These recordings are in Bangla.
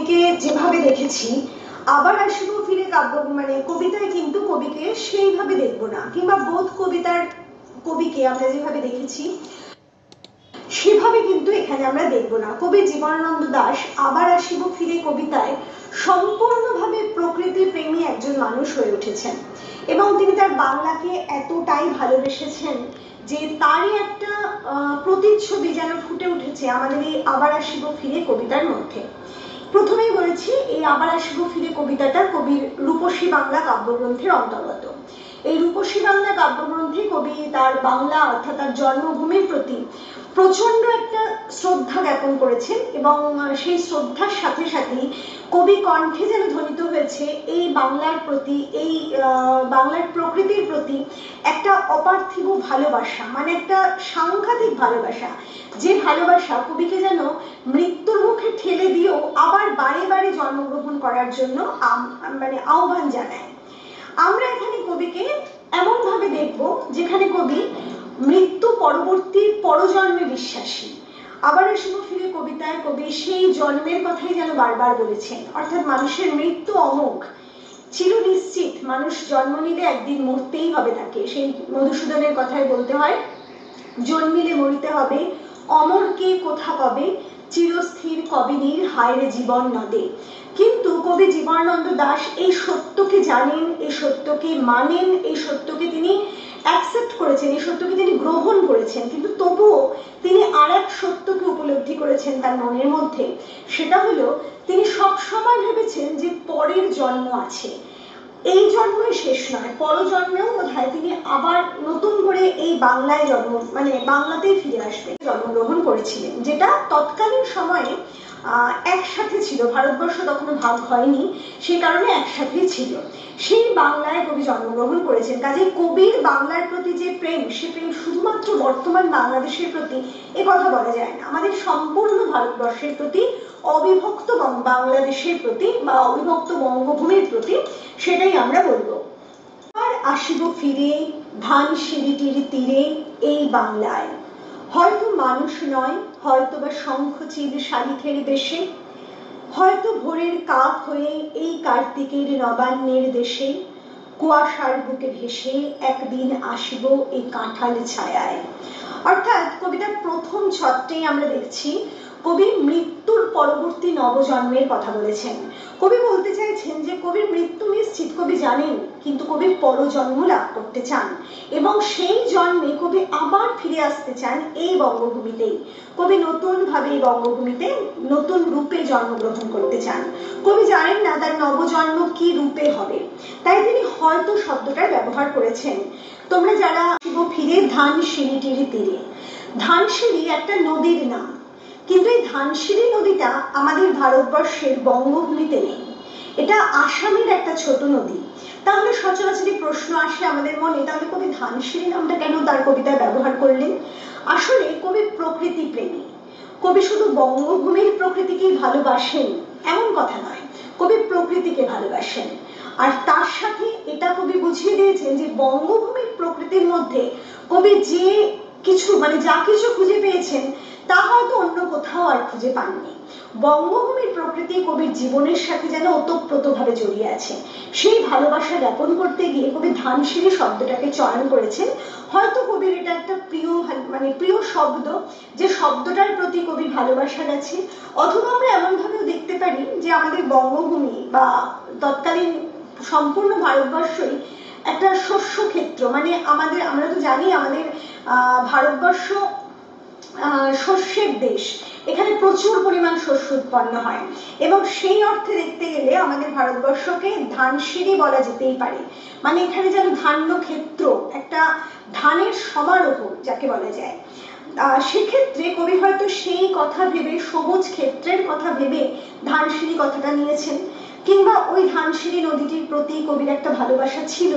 কবিকে যেভাবে দেখেছি, আবার আসিব ফিরে কাব্য মানে কবিতায় কিন্তু কবিকে সেইভাবে দেখবো না, কিংবা বোধ কবিতার কবিকে আমরা যেভাবে দেখেছি সেভাবে কিন্তু এখানে আমরা দেখবো না। কবি জীবনানন্দ দাশ আবার আসিব ফিরে কবিতায় সম্পূর্ণভাবে প্রকৃতি প্রেমী একজন মানুষ হয়ে উঠেছেন এবং তিনি তার বাংলাকে এতটাই ভালোবেসেছেন যে তারই একটা প্রতিচ্ছবি যেন ফুটে উঠেছে আমাদের এই আবার আসিব ফিরে কবিতার মধ্যে। প্রথমেই বলেছি এই আবার আসিব ফিরে কবিতাটা কবির রূপসী বাংলা কাব্যগ্রন্থের অন্তর্গত। এই রূপসী বাংলা কাব্যগ্রন্থে কবি তার বাংলা অর্থাৎ তার জন্মভূমির প্রতি প্রচন্ড একটা শ্রদ্ধা জ্ঞাপন করেছেন এবং সেই শ্রদ্ধার সাথে সাথে কবি কণ্ঠে যেন ধ্বনিত হয়েছে এই বাংলার প্রতি, এই বাংলার প্রকৃতির প্রতি একটা অপার্থিব ভালোবাসা, মানে একটা সাংঘাতিক ভালোবাসা, যে ভালোবাসা কবিকে যেন মৃত্যুর মুখে ঠেলে দিয়েও আবার বারে বারে জন্মগ্রহণ করার জন্য মানে আহ্বান জানায়। আমরা এখানে কবিকে এমন ভাবে দেখব যেখানে কবি মৃত্যু পরবর্তী পরজন্মে বিশ্বাসী। আবার আসিব ফিরে কবিতায় কবি সেই জন্মের কথাই যেন বারবার বলেছেন, অর্থাৎ মানুষের মৃত্যু অমোঘ, চিরনিশ্চিত, মানুষ জন্ম নিলে একদিন মরতেই হবে তাকে। সেই মধুসূদনের কথাই বলতে হয়, জন্মিলে মরিতে হবে, অমর কে কোথা পাবে, চিরস্থির কবিনীর হায়রে জীবন নদে। কিন্তু কবি জীবনানন্দ দাশ এই সত্যকে জানেন, এই সত্যকে মানেন, এই সত্যকে তিনি অ্যাকসেপ্ট করেছেন, এই সত্যকে তিনি গ্রহণ করেছেন, কিন্তু তবুও তিনি আর এক সত্যকে উপলব্ধি করেছেন তার মনের মধ্যে। সেটা হলো তিনি সবসময় ভেবেছেন যে পরের জন্ম আছে, এই জন্মই শেষ নয়, পরজন্মেও বোধহয় তিনি আবার নতুন করে এই বাংলায় মানে বাংলাতেই ফিরে আসবে জন্মগ্রহণ করেছিলেন, যেটা তৎকালীন সময়ে একসাথে ছিল, ভারতবর্ষ তখনও ভাগ হয়নি, সেই কারণে একসাথেই ছিল। সেই বাংলায় কবি জন্মগ্রহণ করেছেন, কাজে কবির বাংলার প্রতি যে প্রেম, সে প্রেম শুধুমাত্র বর্তমান বাংলাদেশের প্রতি এ কথা বলা যায় না, আমাদের সম্পূর্ণ ভারতবর্ষের প্রতি, অবিভক্ত বাংলাদেশের প্রতি বা অবিভক্ত বঙ্গভূমির প্রতি, সেটাই আমরা বলবো। আর আসিব ফিরে ধানসিঁড়িটির তীরে এই বাংলায়, হয়তো মানুষ নয়, হয়তো বা শঙ্খচিল শালিখের বেশে, হয়তো ভোরের কাক হয়ে এই কার্তিকের নবান্নের দেশে, কুয়াশার বুকে ভেসে একদিন আসিব এই কাঁঠাল ছায়ায়। অর্থাৎ কবিতার প্রথম ছত্রেই আমরা দেখছি কবি মৃত্যুর পরবর্তী নবজন্মের কথা বলেছেন। কবি বলতে চাইছেন যে কবির মৃত্যু নিশ্চিত, কবি জানেন, কিন্তু কবি পরজন্ম লাভ করতে চান এবং সেই জন্মে কবি আবার ফিরে আসতে চান এই বঙ্গভূমিতেই। কবি নতুন ভাবে এই বঙ্গভূমিতে নতুন রূপে জন্মগ্রহণ করতে চান। কবি জানেন না তার নবজন্ম কি রূপে হবে, তাই তিনি হয়তো শব্দটার ব্যবহার করেছেন। তোমরা যারা ফিরে ধানসিঁড়িটির তীরে, ধানসিঁড়ি একটা নদীর নাম, কিন্তু এই ধানসিঁড়ি নদীটা আমাদের ভারতবর্ষের বঙ্গভূমিতে নেই, এটা আসামের একটা ছোট নদী। তাহলে সচরাচর প্রশ্ন আসে আমাদের মনে, তাহলে কবি ধানসিঁড়ি নামটা কেন তার কবিতায় ব্যবহার করলেন? আসলে কবি প্রকৃতি প্রেমী, কবি শুধু বঙ্গভূমির প্রকৃতিকেই ভালোবাসেন এমন কথা নয়, কবি প্রকৃতিকে ভালোবাসেন। আর তার সাথে এটা কবি বুঝিয়ে দিয়েছেন যে বঙ্গভূমির প্রকৃতির মধ্যে কবি যে কিছু মানে যা কিছু খুঁজে পেয়েছেন তা হয়তো অন্য কোথাও আর খুঁজে পাননি। বঙ্গভূমির প্রকৃতি কবির জীবনের সাথে যেন ওতপ্রোতভাবে জড়িয়ে আছে। সেই ভালোবাসা জ্ঞাপন করতে গিয়ে কবি ধানসিঁড়ি শব্দটাকে চয়ন করেছেন। হয়তো কবির এটা একটা প্রিয় শব্দ, যে শব্দটার প্রতি কবির ভালোবাসা গেছে। অথবা আমরা এমন ভাবেও দেখতে পারি যে আমাদের বঙ্গভূমি বা তৎকালীন সম্পূর্ণ ভারতবর্ষই একটা শস্য ক্ষেত্র, মানে আমরা তো জানি আমাদের ভারতবর্ষ শস্যের দেশ, এখানে প্রচুর পরিমাণ শস্য উৎপন্ন হয় এবং সেই অর্থে দেখতে গেলে আমাদের ভারতবর্ষকে ধানসিঁড়ি বলা যেতেই পারে। মানে এখানে যেন ধান্য ক্ষেত্র, একটা ধানের সমারোহ যাকে বলা যায়। সেক্ষেত্রে কবি হয়তো সেই কথা ভেবে, সবুজ ক্ষেত্রের কথা ভেবে ধানসিঁড়ি কথাটা নিয়েছেন, কিংবা ওই ধানসিঁড়ি নদীটির প্রতি কবির একটা ভালোবাসা ছিল,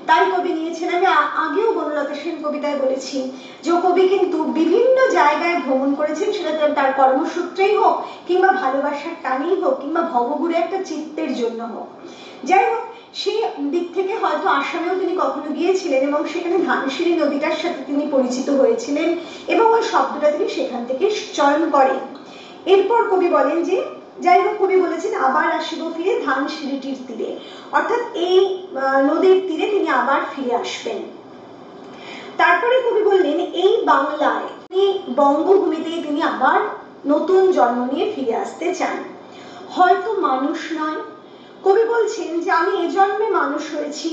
তাই কবি নিয়েছেন। আমি আগেও বনলতা সেন কবিতায় বলেছি যে কবি কিন্তু বিভিন্ন জায়গায় ভ্রমণ করেছেন, সেটা তার কর্মসূত্রেই হোক, কিংবা ভালোবাসার টানেই হোক, কিংবা ভবঘুরে একটা চিত্তের জন্য হোক। যাই হোক, সেই দিক থেকে হয়তো আসামেও তিনি কখনো গিয়েছিলেন এবং সেখানে ধানসিঁড়ি নদীটার সাথে তিনি পরিচিত হয়েছিলেন এবং ওই শব্দটা তিনি সেখান থেকে চয়ন করেন। এরপর কবি বলেন যে যাই হোক, কবি বলেছেন আবার আসিব ফিরে ধানসিঁড়িটির তীরে, অর্থাৎ এই নদীর তীরে তিনি আবার ফিরে আসবেন। তারপরে কবি বললেন এই বাংলায় বঙ্গভূমিতে তিনি আবার নতুন জন্ম নিয়ে ফিরে আসতে চান। হয়তো মানুষ নয়, কবি বলছেন যে আমি এ জন্মে মানুষ হয়েছি,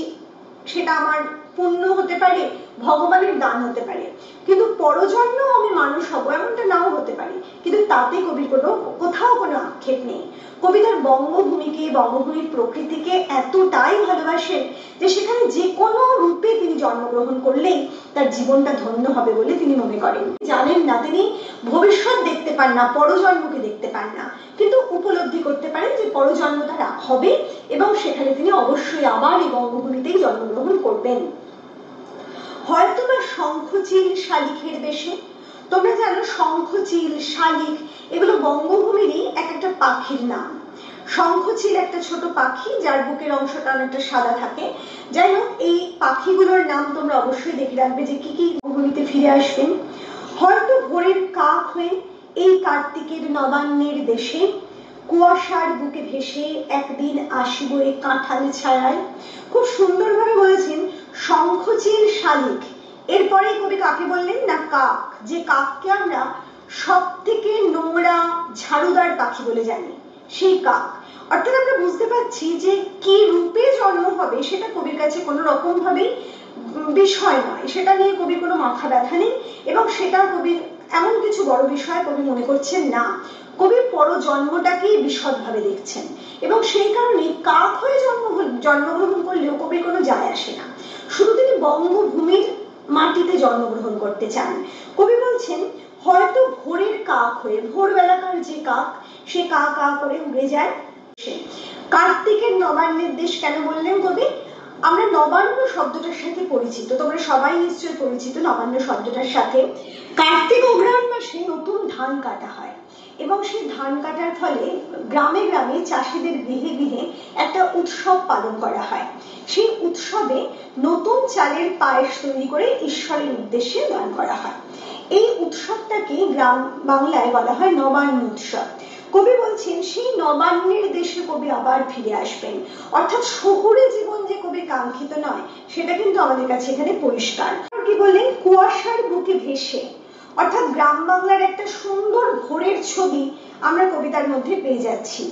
সেটা আমার পুণ্য হতে পারে, ভগবানের দান হতে পারে, কিন্তু পরজন্মেও আমি মানুষ হব এমনটা নাও হতে পারে, কিন্তু তাতে কবির কোথাও কোনো আক্ষেপ নেই। কবি তার বঙ্গভূমিকে, বঙ্গভূমির প্রকৃতিকে এতটাই ভালোবাসেন যে সেখানে যে কোনো রূপে তিনি জন্মগ্রহণ করলেই তার জীবনটা ধন্য হবে বলে তিনি মনে করেন। জানেন না, তিনি ভবিষ্যৎ দেখতে পান না, পরজন্মকে দেখতে পান না, কিন্তু উপলব্ধি করতে পারেন যে পরজন্ম তার হবে এবং সেখানে তিনি অবশ্যই আবার এই বঙ্গভূমিতেই জন্মগ্রহণ করবেন। হয়তোবা শঙ্খচিল শালিখের বেশে। তোমরা জানো শঙ্খচিল, শালিক এগুলো বঙ্গভূমিরই এক একটা পাখির নাম। শঙ্খচিল একটা ছোট পাখি যার বুকের অংশটা অনেকটা সাদা থাকে। যাই হোক, এই পাখিগুলোর নাম তোমরা অবশ্যই দেখে রাখবে যে কি কি বঙ্গভূমিতে ফিরে আসবেন। হয়তো ভোরের কাক হয়ে এই কার্তিকের নবান্নের দেশে কুয়াশার বুকে ভেসে একদিন আসিব এই কাঁঠাল ছায়ায়। খুব সুন্দরভাবে বলেছেন শঙ্খচিল শালিক। এরপরে কবি কাকে বললেন না, কাক, যে কাককে আমরা সব থেকে নোংরা ঝাড়ুদার পাখি বলে জানি, সেই কাক। অর্থাৎ আমরা বুঝতে পারছি যে কি রূপে জন্ম হবে সেটা কবির কাছে কোনো রকম ভাবেই বিষয় নয়, সেটা নিয়ে কবির কোনো মাথা ব্যথা নেই এবং সেটা কবির এমন কিছু বড় বিষয় কবি মনে করছেন না। কবি পরজন্মটাকেই বিশদভাবে দেখছেন এবং সেই কারণে কাক হয়ে জন্মগ্রহণ করলেও কবির কোনো যায় আসে না, শুধু তিনি বঙ্গভূমির মাটিতে জন্মগ্রহণ করতে চান। কবি বলছেন হয়তো ভোরের কাক হয়ে, ভোরবেলাকার যে কাক, সে কা কা করে উড়ে যায়। কার্তিকের নবান্নের দেশ কেন বললেন কবি? আমরা নবান্ন শব্দটার সাথে পরিচিত, তোমরা সবাই নিশ্চয়ই পরিচিত নবান্ন শব্দটার সাথে। কার্তিক অগ্রহায়ণ মাসে নতুন ধান কাটা হয় এবং সেই ধান কাটার ফলে গ্রামে গ্রামে চাষিদের গৃহে গৃহে একটা উৎসব পালন করা হয়। সেই উৎসবে নতুন চালের পায়েস তৈরি করে ঈশ্বরের উদ্দেশ্যে দান করা হয়। এই উৎসবটাকে গ্রাম বাংলায় বলা হয় নবান্ন উৎসব। কবি বলছেন সেই নবান্নের দেশে কবি আবার ফিরে আসবেন, অর্থাৎ শহুরে জীবন যে কবি কাঙ্ক্ষিত নয় সেটা কিন্তু আমাদের কাছে এখানে পরিষ্কার। কি বললেন? কুয়াশার বুকে ভেসে, অর্থাৎ গ্রাম বাংলার একটা সুন্দর ভোরের ছবি আমরা কবিতার মধ্যে পেয়ে যাচ্ছি।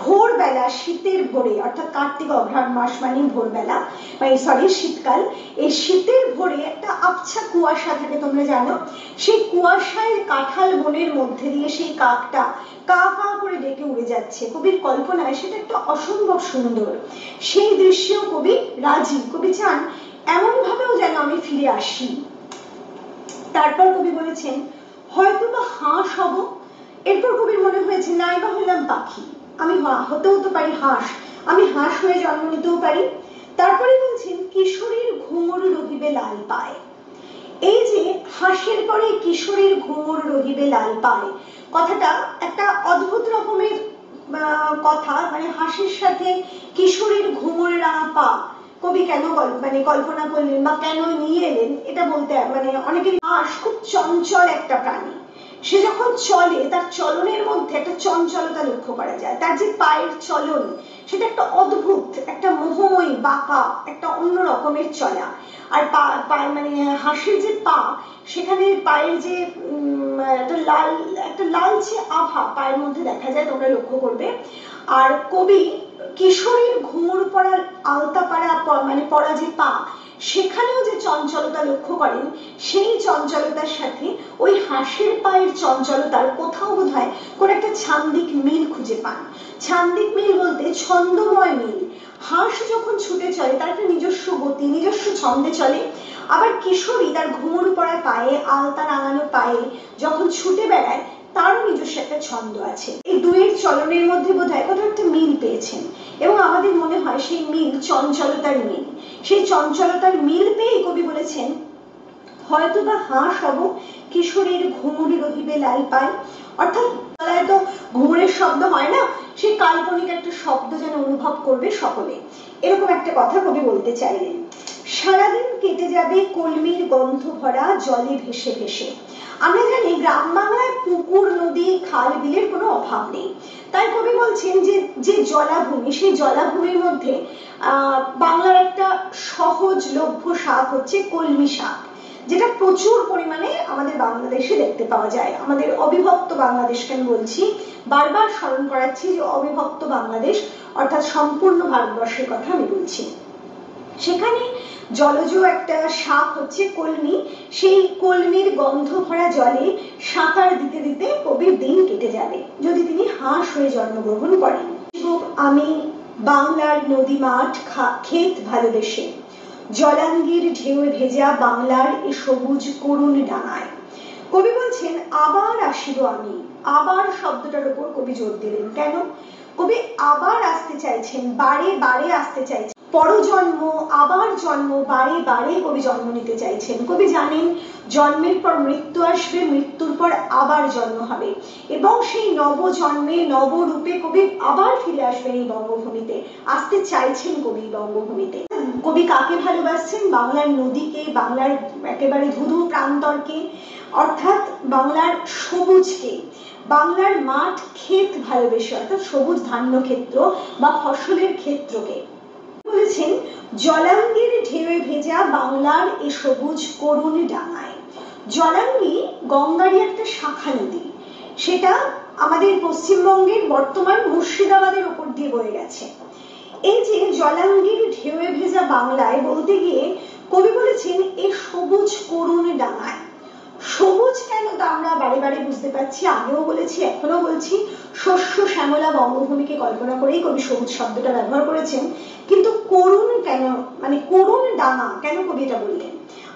ভোরবেলা, শীতের ভোরে, অর্থাৎ কার্তিক অগ্রহায়ণ মাস মানে ভোরবেলা, মানে সরি শীতকাল, এই শীতের ভোরে একটা আবছা কুয়াশা থাকে তোমরা জানো, সেই কুয়াশায় কাঁঠাল বনের মধ্যে দিয়ে সেই কাকটা কা কা করে ডেকে উড়ে যাচ্ছে। কবির কল্পনায় সেটা একটা অসম্ভব সুন্দর। সেই দৃশ্যেও কবি রাজি, কবি চান এমন ভাবেও যেন আমি ফিরে আসি। তারপর কবি বলেছেন হয়তো বা হাঁস হব। এরপর কবির মনে হয়েছে নাই বা হলাম পাখি, আমি হতেও তো পারি হাঁস, আমি হাঁস হয়ে জন্ম নিতেও পারি। তারপরে বলছেন কিশোরীর ঘুঙুর রহিবে লাল পায়। এই যে হাঁসের পরে কিশোরীর ঘুঙুর রহিবে লাল পায়, কথাটা একটা অদ্ভুত রকমের কথা, মানে হাঁসের সাথে কিশোরীর ঘুঙুর রাঙা পা কবি কেন কল্পনা করলেন বা কেন নিয়ে এলেন এটা বলতে, মানে অনেকের হাঁস খুব চঞ্চল একটা প্রাণী, সে যখন চলে তার চলনের মধ্যে একটা চঞ্চলতা লক্ষ্য করা যায়, তার যে পায়ের চলন সেটা একটা অদ্ভুত, একটা মোহময়ী বাঁকা, একটা অন্য রকমের চলা। আর মানে হাঁসের যে পা, সেখানে পায়ের যে একটা লালচে আভা পায়ের মধ্যে দেখা যায়, তোমরা লক্ষ্য করবে। আর কবি কিশোরীর ঘুঙুর পরা আলতা পাড়া মানে পরা যে পা, সেখানেও যে চঞ্চলতা লক্ষ্য করেন, সেই চঞ্চলতার সাথে ওই হাঁসের পায়ের চঞ্চলতার কোথাও বোধহয় কোনো একটা ছান্দিক মিল খুঁজে পান। ছান্দিক মিল বলতে ছন্দময় মিল। হাঁস যখন ছুটে চলে তার একটা নিজস্ব গতি, নিজস্ব ছন্দে চলে, আবার কিশোরী তার ঘুঙুর পরা পায়ে, আলতা রাঙানো পায়ে যখন ছুটে বেড়ায় তারও নিজস্ব একটা ছন্দ আছে। এই দুয়ের চলনের মধ্যে বোধহয় কোথাও একটা মিল পেয়েছেন এবং আমাদের মনে হয় সেই মিল চঞ্চলতার মিল। সেই চঞ্চলতার মিল পেয়ে কবি বলেছেন হয়তো বা হাঁস হব, কিশোরীর ঘুঙুর রহিবে লাল পায়। অর্থাৎ তো ঘুঙুরের শব্দ হয় না, সেই কাল্পনিক একটা শব্দ যেন অনুভব করবে সকলে, এরকম একটা কথা কবি বলতে চাইলেন। সারাদিন কেটে যাবে কলমির গন্ধ ভরা জলে ভেসে ভেসে। আমরা জানি গ্রাম বাংলায় পুকুর, নদী, খাল, বিলের কোনো অভাব নেই, তাই কবি বলছেন যে যে জলাভূমি, সেই জলাভূমির মধ্যে বাংলার একটা সহজলভ্য শাক হচ্ছে কলমি শাক, যেটা প্রচুর পরিমাণে আমাদের বাংলাদেশে দেখতে পাওয়া যায়। আমাদের অবিভক্ত বাংলাদেশকে আমি বলছি, বারবার স্মরণ করাচ্ছি যে অবিভক্ত বাংলাদেশ অর্থাৎ সম্পূর্ণ ভারতবর্ষের কথা আমি বলছি। সেখানে জলজ একটা শাক হচ্ছে কলমি। সেই কলমির গন্ধ ভরা জলে সাঁতার দিতে দিতে কবির দিন কেটে যাবে যদি তিনি হাঁস হয়ে জন্মগ্রহণ করেন। আমি বাংলার নদী মাঠ ক্ষেত ভালোবেসে, জলাঙ্গির ঢেউয়ে ভেজা বাংলার এ সবুজ করুণ ডাঙায়। কবি বলছেন আবার আসিব আমি। আবার শব্দটার উপর কবি জোর দিলেন। কেন? কবি আবার আসতে চাইছেন, বারে বারে আসতে চাইছেন। পরজন্ম, আবার জন্ম, বারে বারে কবি জন্ম নিতে চাইছেন। কবি জানেন জন্মের পর মৃত্যু আসবে, মৃত্যুর পর আবার জন্ম হবে, এবং সেই নবজন্মে নবরূপে কবি আবার ফিরে আসবেন এই বঙ্গভূমিতে, আসতে চাইছেন কবি বঙ্গভূমিতে। কবি কাকে ভালোবাসছেন? বাংলার নদীকে, বাংলার একেবারে ধুধু প্রান্তরকে, অর্থাৎ বাংলার সবুজকে, বাংলার মাঠ ক্ষেত ভালোবেসে, অর্থাৎ সবুজ ধান্য ক্ষেত্র বা ফসলের ক্ষেত্রকে। বলেছেন জলাঙ্গির ঢেউয়ে ভেজা বাংলার এ সবুজ করুণ ডাঙায়। জলাঙ্গি গঙ্গারই একটা শাখা নদী, সেটা আমাদের পশ্চিমবঙ্গের বর্তমান মুর্শিদাবাদের উপর দিয়ে বয়ে গেছে। এই যে জলাঙ্গির ঢেউয়ে ভেজা বাংলায় বলতে গিয়ে কবি বলেছেন এ সবুজ করুণ ডাঙায়। সবুজ কেন তা আমরা বারে বারে বুঝতে পারছি, আগেও বলেছি এখনো বলছি, শস্য শ্যামলা বঙ্গভূমিকে কল্পনা করেই কবি সবুজ শব্দটা ব্যবহার করেছেন। কিন্তু করুণ কেন, মানে করুণ ডাঙা কেন কবি এটা বললেন?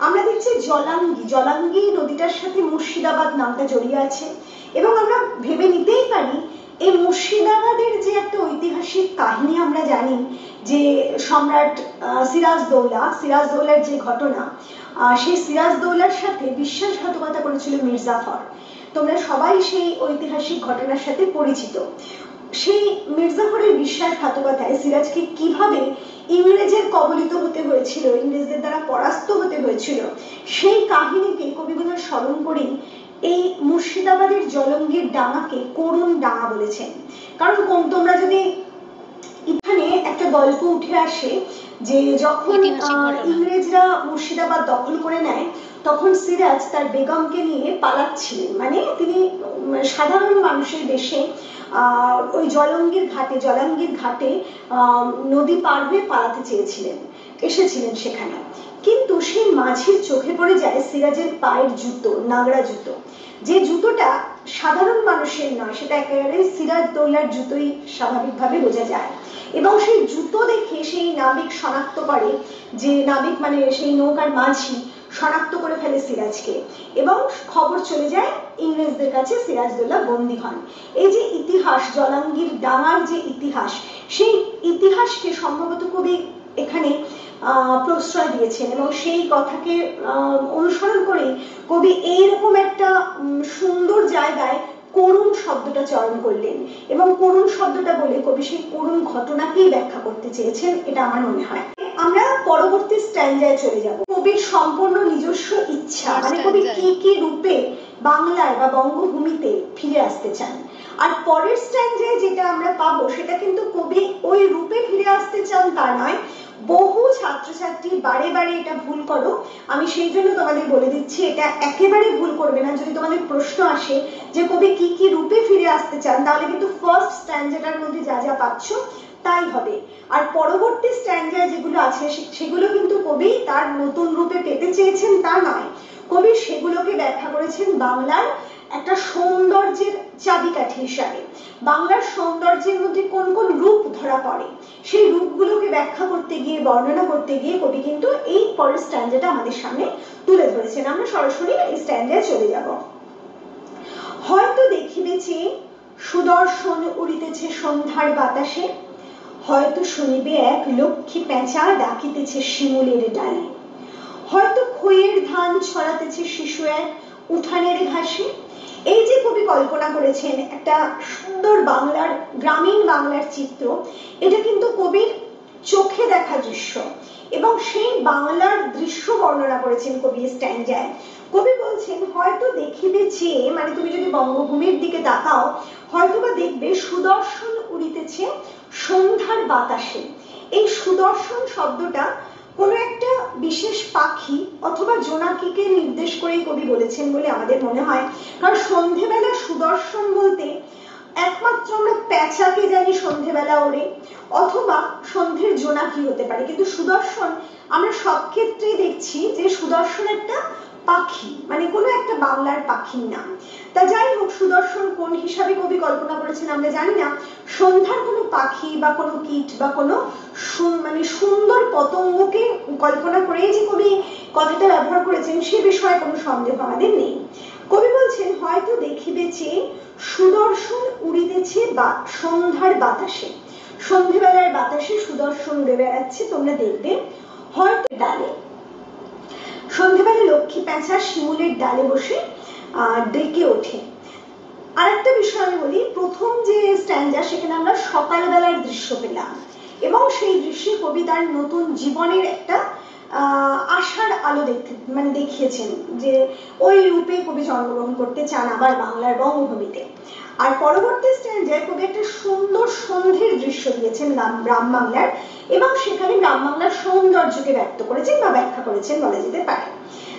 আমরা দেখছি জলাঙ্গি নদীটার সাথে মুর্শিদাবাদ নামটা জড়িয়ে আছে, এবং আমরা ভেবে নিতেই পারি এই মুর্শিদাবাদের যে একটা ঐতিহাসিক কাহিনী আমরা জানি, যে সম্রাট সিরাজদৌল্লার যে ঘটনা, সেই সিরাজদৌল্লার সাথে বিশ্বাসঘাতকতা করেছিল মির্জাফর। তোমরা সবাই সেই ঐতিহাসিক ঘটনার সাথে পরিচিত। সেই মির্জাফরের বিশ্বাসঘাতকতায় সিরাজকে কিভাবে ইংরেজের কবলিত হতে হয়েছিল, ইংরেজদের দ্বারা পরাস্ত হতে হয়েছিল, সেই কাহিনীকে কবিগুলো স্মরণ করেই এই মুর্শিদাবাদের জলঙ্গির ডাঙাকে করুণ ডাঙা বলেছেন। কারণ তোমরা যদি এখানে একটা গল্প উঠে আসে যে যখন ইংরেজরা মুর্শিদাবাদ দখল করে নেয়, তখন সিরাজ তার বেগমকে নিয়ে পালাচ্ছিলেন, মানে তিনি সাধারণ মানুষের বেশে ওই জলাঙ্গির ঘাটে নদী পার হয়ে পালাতে এসেছিলেন সেখানে। কিন্তু সেই মাঝির চোখে পড়ে যায় সিরাজের পায়ের জুতো, নাগড়া জুতো, যে জুতোটা সাধারণ মানুষের নয়, সেটা একেবারে সিরাজদৌল্লার জুতোই স্বাভাবিকভাবে বোঝা যায়। এবং সেই জুতো দেখে সেই নাবিক শনাক্ত করে, যে নাবিক মানে সেই নৌকার মাঝি শনাক্ত করে ফেলে সিরাজকে, এবং খবর চলে যায় ইংরেজদের কাছে, সিরাজদৌল্লা বন্দী হন। এই যে ইতিহাস, জলাঙ্গির ডাঙার যে ইতিহাস, সেই ইতিহাসকে সম্ভবত কবি এখানে প্রশ্রয় দিয়েছেন, এবং সেই কথাকে অনুসরণ করে কবি এইরকম একটা সুন্দর জায়গায় করুণ শব্দটা চয়ন করলেন, এবং করুণ শব্দটা বলে কবি সেই করুণ ঘটনাকেই ব্যাখ্যা করতে চেয়েছেন, এটা আমার মনে হয়। আমরা পরবর্তী স্ট্যান্ডায় চলে যাব। কবির সম্পূর্ণ নিজস্ব ইচ্ছা, মানে কবি কি কি রূপে বাংলায় বা বঙ্গভূমিতে ফিরে আসতে চান। আর পরের স্ট্যান্ডায় যেটা আমরা পাবো, সেটা কিন্তু কবি ওই রূপে ফিরে আসতে চান তা নয়। বহু ছাত্রছাত্রী বারে বারে এটা ভুল করো, আমি সেই জন্য তোমাদের বলে দিচ্ছি, এটা একেবারে ভুল করবে না। যদি তোমাদের প্রশ্ন আসে যে কবি কি কি রূপে ফিরে আসতে চান, তাহলে কিন্তু ফার্স্ট স্ট্যান্ডাটার মধ্যে যা যা পাচ্ছ তাই হবে। আর পরবর্তী স্ট্যান্ডায় যেগুলো আছে সেগুলো কিন্তু কবি তার নতুন রূপে পেতে চেয়েছেন তা নয়, কবি সেগুলোকে ব্যাখ্যা করেছেন বাংলার একটা সৌন্দর্যের চাবিকাঠি হিসাবে। বাংলার সৌন্দর্যের মধ্যে কোন কোন রূপ ধরা পড়ে, সেই রূপগুলোকে ব্যাখ্যা করতে গিয়ে, বর্ণনা করতে গিয়ে কবি কিন্তু এই পরের স্ট্যান্ডাটা আমাদের সামনে তুলে ধরেছেন। আমরা সরাসরি এই স্ট্যান্ডায় চলে যাব। হয়তো দেখিবেছি সুদর্শন উড়িতেছে সন্ধ্যার বাতাসে, হয়তো শুনিবে এক লক্ষ্মী পেঁচা ডাকিতেছে শিমুলের ডালে, হয়তো খইয়ের ধান ছড়াতেছে শিশু এক উঠানের ঘাসে। এই যে কবি কল্পনা করেছেন একটা সুন্দর বাংলার, গ্রামীণ বাংলার চিত্র, এটা কিন্তু কবির চোখে দেখা দৃশ্য, এবং সেই বাংলার দৃশ্য বর্ণনা করেছেন কবি স্ট্যান্ডায়। কবি বলছেন হয়তো দেখিবে চেয়ে, মানে তুমি যদি বঙ্গভূমির দিকে তাকাও হয়তোবা দেখবে সুদর্শন উড়িতেছে সন্ধ্যার বাতাসে। এই সুদর্শন শব্দটা কোনো একটা বিশেষ পাখি অথবা জোনাকিকে নির্দেশ করেই কবি বলেছেন বলে আমাদের মনে হয়। কারণ সন্ধেবেলা সুদর্শন বলতে একমাত্র আমরা পেঁচাকে জানি সন্ধেবেলা ওড়ে, অথবা সন্ধ্যের জোনাকি হতে পারে, কিন্তু সুদর্শন আমরা সব ক্ষেত্রেই দেখছি যে সুদর্শন একটা পাখি, মানে কোনো একটা বাংলার পাখির নাম। তা যাই হোক, সুদর্শন কোন হিসাবে কবি কল্পনা করেছেন আমরা জানি না। সন্ধ্যার কোনো পাখি বা কোনো কীট বা কোনো মানে সুন্দর পতঙ্গকে কল্পনা করেই যে কবি কথাটা ব্যবহার করেছেন সে বিষয়ে কোনো সন্দেহ আমাদের নেই। কবি বলছেন হয়তো দেখিবে চেয়ে সুদর্শন উড়িতেছে বা সন্ধ্যার বাতাসে। সন্ধ্যেবেলার বাতাসে সুদর্শন উড়ে বেড়াচ্ছে তোমরা দেখবে। হয়তো ডালে, সন্ধ্যেবেলা লক্ষ্মী প্যাঁচা শিমুলের ডালে বসে ডেকে ওঠে। আর একটা বিষয় আমি বলি, প্রথম যে স্ট্যান্জা সেখানে আমরা সকালবেলার দৃশ্য পেলাম এবং সেই দৃশ্যে কবি তার নতুন জীবনের একটা আশার আলো দেখিয়েছেন যে ওই রূপে কবি জন্মগ্রহণ করতে চান আবার বাংলার বঙ্গভূমিতে। আর পরবর্তী স্ট্যান্জায় কবি একটা সুন্দর সন্ধ্যের দৃশ্য দিয়েছেন গ্রাম বাংলার, এবং সেখানে গ্রাম বাংলার সৌন্দর্যকে ব্যক্ত করেছেন বা ব্যাখ্যা করেছেন বলা যেতে পারে,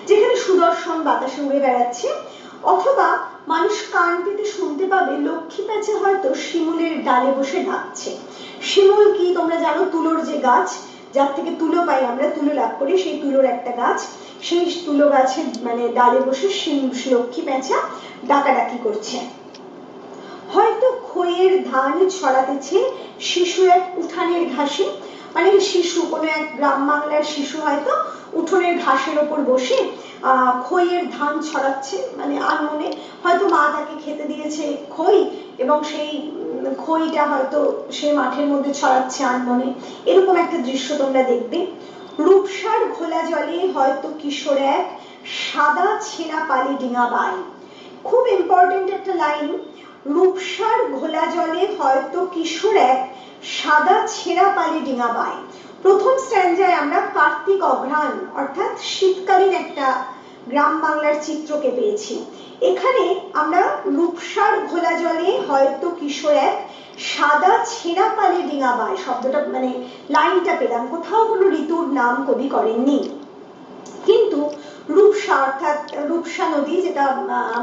যেখানে সুদর্শন বাতাসে উড়ে বেড়াচ্ছে, অথবা মানুষ কান পেতে শুনতে পাবে লক্ষ্মী প্যাঁচা হয়তো শিমুলের ডালে বসে ডাকছে। শিমুল কি তোমরা জানো? তুলোর যে গাছ, যার থেকে তুলো পাই আমরা, তুলো লাভ করি, সেই তুলোর একটা গাছ, সেই তুলো গাছের মানে ডালে বসে লক্ষ্মী প্যাঁচা ডাকাডাকি করছে। হয়তো খইয়ের ধান ছড়াতেছে শিশু এক উঠানের ঘাসে, মানে শিশু, কোনো এক গ্রাম বাংলার শিশু হয়তো উঠোনের ঘাসের ওপর বসে খইয়ের ধান ছড়াচ্ছে, মানে আনমনে হয়তো মা তাকে খেতে দিয়েছে খই এবং সেই খইটা হয়তো সে মাঠের মধ্যে ছড়াচ্ছে আনমনে, এরকম একটা দৃশ্য তোমরা দেখবে। রূপসার ঘোলা জলে হয়তো কিশোর এক সাদা ছেঁড়া পালে ডিঙা বায়। খুব ইম্পর্টেন্ট একটা লাইন, রূপসার ঘোলা জলে হয়তো কিশোর এক সাদা ছেঁড়া পালে ডিঙা বায়। প্রথম স্ট্যান্জায় আমরা কার্তিক অঘ্রাণ অর্থাৎ শীতকালীন একটা গ্রাম বাংলার চিত্রকে পেয়েছি। এখানে আমরা রূপসার ঘোলা জলে হয়তো কিশোর এক সাদা ছেঁড়া পালে ডিঙা বায় শব্দটা মানে লাইনটা পেলাম। কোথাও কোনো ঋতুর নাম কবি করেননি, কিন্তু রূপসা অর্থাৎ রূপসা নদী, যেটা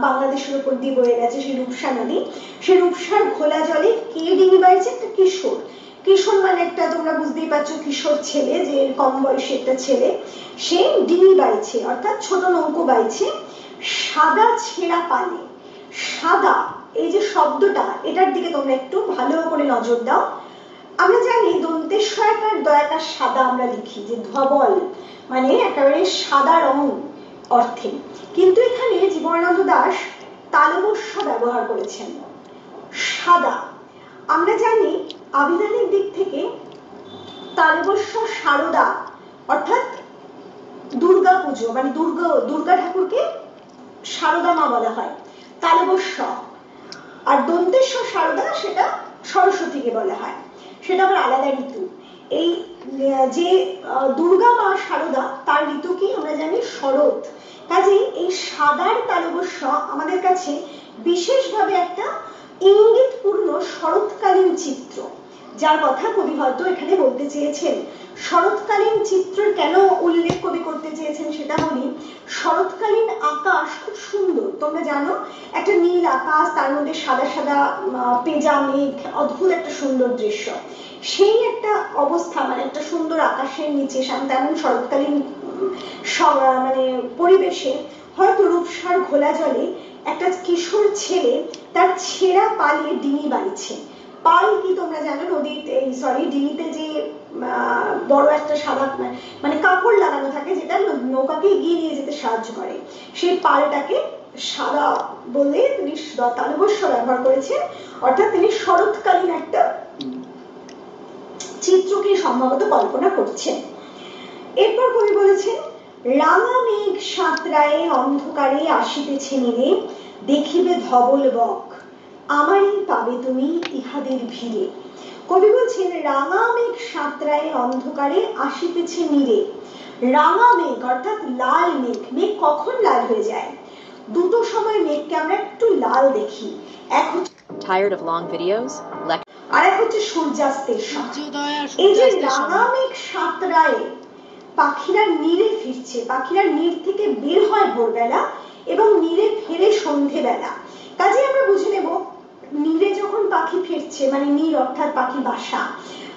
বাংলাদেশের উপর দিয়ে বয়ে গেছে, সেই রূপসা নদী, সেই রূপসার ঘোলা জলে কে ডিঙি বাইছে? একটা কিশোর। কিশোর মানে একটা তোমরা বুঝতেই পারছো কিশোর ছেলে, যে কম বয়সী একটা ছেলে, সে ডিঙি বাইছে অর্থাৎ ছোট নৌকো বাইছে সাদা ছেঁড়া পালে। সাদা, এই যে শব্দটা, এটার দিকে তোমরা একটু ভালো করে নজর দাও। আমরা জানি দন্তেশ্বয়কার দয়াকার সাদা আমরা লিখি যে ধবল, মানে একেবারে সাদা রং অর্থে, কিন্তু এখানে জীবনানন্দ দাশ তালবস্য ব্যবহার করেছেন সাদা। আমরা জানি আবিধানিক দিক থেকে তালবস্য শারদা অর্থাৎ দুর্গা পুজো, মানে দুর্গা ঠাকুরকে শারদা মা বলা হয় তালবস্য, আর দন্তেশ্ব শারদা সেটা সরস্বতীকে বলা হয়, সেটা আবার আলাদা ঋতু। এই যে দুর্গা মা শারদা তার ঋতু কি আমরা জানি শরৎ। কাজেই এই সাদার তালবস্য আমাদের কাছে বিশেষভাবে একটা ইঙ্গিতপূর্ণ শরৎকালীন চিত্র, যার কথা কবি হয়তো এখানে বলতে চেয়েছেন। শরৎকালীন চিত্র কেন উল্লেখ কবি করতে চেয়েছেন সেটা বলি। শরৎকালীন আকাশ খুব সুন্দর, তোমরা জানো একটা নীল আকাশ, তার মধ্যে সাদা সাদা পেঁজা মেঘ, অদ্ভুত একটা সুন্দর দৃশ্য। সেই একটা অবস্থা, মানে একটা সুন্দর আকাশের নিচে তেমন শরৎকালীন মানে পরিবেশে হয়তো রূপসার ঘোলা জলে একটা কিশোর ছেলে তার ছেঁড়া পালে ডিঙি বাইছে। পাল কি তোমরা জানো? নদীতে, সরি, ডিঙিতে যে বড় একটা সাদা মানে কাপড় লাগানো থাকে যেটা নৌকাকে এগিয়ে নিয়ে যেতে সাহায্য করে, সেই পালটাকে সাদা বলে তিনি তালবস্য ব্যবহার করেছেন, অর্থাৎ তিনি শরৎকালীন একটা চিত্রকে সম্ভবত কল্পনা করছেন। এরপর কবি বলেছেন রাঙা মেঘ সাঁতরায়ে অন্ধকারে আসিতেছে নীরে, দেখিবে ধবল বক আমারই পাবে তুমি ইহাদের ভিড়ে। কবি বলছেন বলছেন রাঙা মেঘ সাঁতরায় অন্ধকারে আসিতেছে নীরে। রাঙা মেঘ অর্থাৎ লাল মেঘ। মেঘ কখন লাল হয়ে যায়? দুটো সময় মেঘকে আমরা একটু লাল দেখি। এক হচ্ছে Tired of long videos? আর এক হচ্ছে সূর্যাস্তের সময়। এই যে রাঙা মেঘ সাঁতরায়, পাখিরা নীরে ফিরছে, পাখিরা নীর থেকে বের হয় ভোরবেলা এবং নীরে ফেরে সন্ধেবেলা। কাজে আমরা বুঝে নেব নীরে যখন পাখি ফিরছে, মানে নীর অর্থাৎ পাখি বাসা,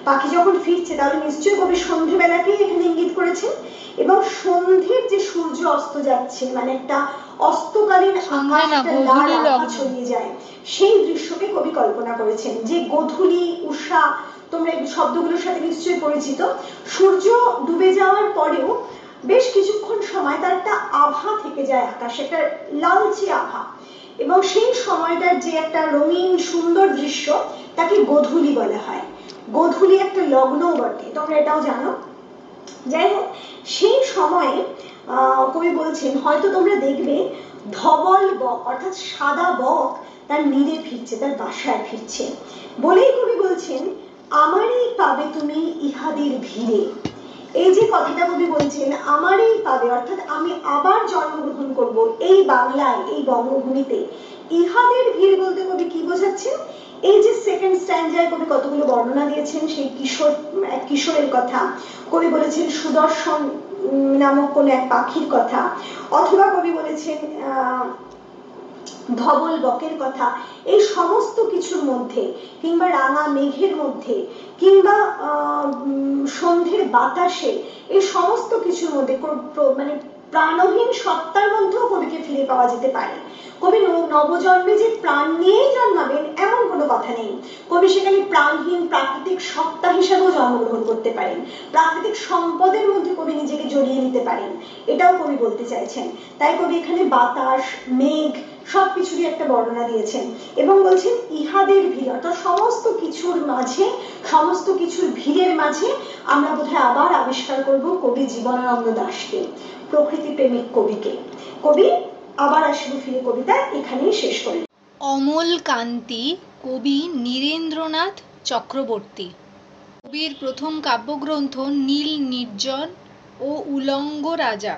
পাখি যখন ফিরছে তাহলে নিশ্চয়ই কবি সন্ধেবেলাকেই এখানে ইঙ্গিত করেছেন। এবং সন্ধ্যের যে সূর্য অস্ত যাচ্ছে, মানে একটা অস্তকালীন আকাশ লাল আভা ছড়িয়ে যায়, সেই দৃশ্যকে কবি কল্পনা করেছেন। যে গোধূলি, উষা, তোমরা এই শব্দগুলোর সাথে নিশ্চয়ই পরিচিত। সূর্য ডুবে যাওয়ার পরেও বেশ কিছুক্ষণ সময় তার একটা আভা থেকে যায় আকাশে, একটা লালচে আভা, এবং সেই সময়টার যে একটা রঙিন সুন্দর দৃশ্য তাকে গোধূলি বলা হয়। গোধূলি একটা লগ্নও বটে, তোমরা এটাও জানো। যাই হোক, সেই সময়ে কবি বলছেন হয়তো তোমরা দেখবে ধবল বক অর্থাৎ সাদা বক তার নীরে ফিরছে, তার বাসায় ফিরছে। বলেই কবি বলছেন আমারই পাবে তুমি ইহাদের ভিড়ে। এই যে কথাটা কবি বলছেন আমারই পাবে অর্থাৎ আমি আবার জন্মগ্রহণ করব এই বাংলায়, এই বঙ্গভূমিতে। ইহাদের ভিড় বলতে কবি কি বোঝাচ্ছেন? এই যে সেকেন্ড স্ট্যান্ডায় কবি কতগুলো বর্ণনা দিয়েছেন, সেই কিশোরের কথা কবি বলেছেন, সুদর্শন নামক কোন এক পাখির কথা, অথবা কবি বলেছেন ধবল বকের কথা। এই সমস্ত কিছুর মধ্যে, কিংবা রাঙা মেঘের মধ্যে, কিংবা সন্ধ্যের বাতাসে, এই সমস্ত কিছুর মধ্যে মানে প্রাণহীন সত্তার মধ্যেও কবিকে ফিরে পাওয়া যেতে পারে। কবি নবজন্মে যে প্রাণ নিয়েই জন্মাবেন এমন কোনো কথা নেই। কবি সেখানে প্রাণহীন প্রাকৃতিক সত্তা হিসেবেও জন্মগ্রহণ করতে পারেন, প্রাকৃতিক সম্পদের মধ্যে কবি নিজেকে জড়িয়ে নিতে পারেন, এটাও কবি বলতে চাইছেন। তাই কবি এখানে বাতাস, মেঘ সবকিছুরই একটা বর্ণনা দিয়েছেন এবং বলছেন ইহাদের ভিড়, অর্থাৎ সমস্ত কিছুর মাঝে, সমস্ত কিছুর ভিড়ের মাঝে আমরা বোধহয় আবার আবিষ্কার করব কবি জীবনানন্দ দাশকে, প্রকৃতি প্রেমিক কবিকে। কবি আবার আসবে ফিরে কবিতা এখানেই শেষ করি। অমল কান্তি কবি নীরেন্দ্রনাথ চক্রবর্তী। কবির প্রথম কাব্যগ্রন্থ নীল নির্জন ও উলঙ্গ রাজা।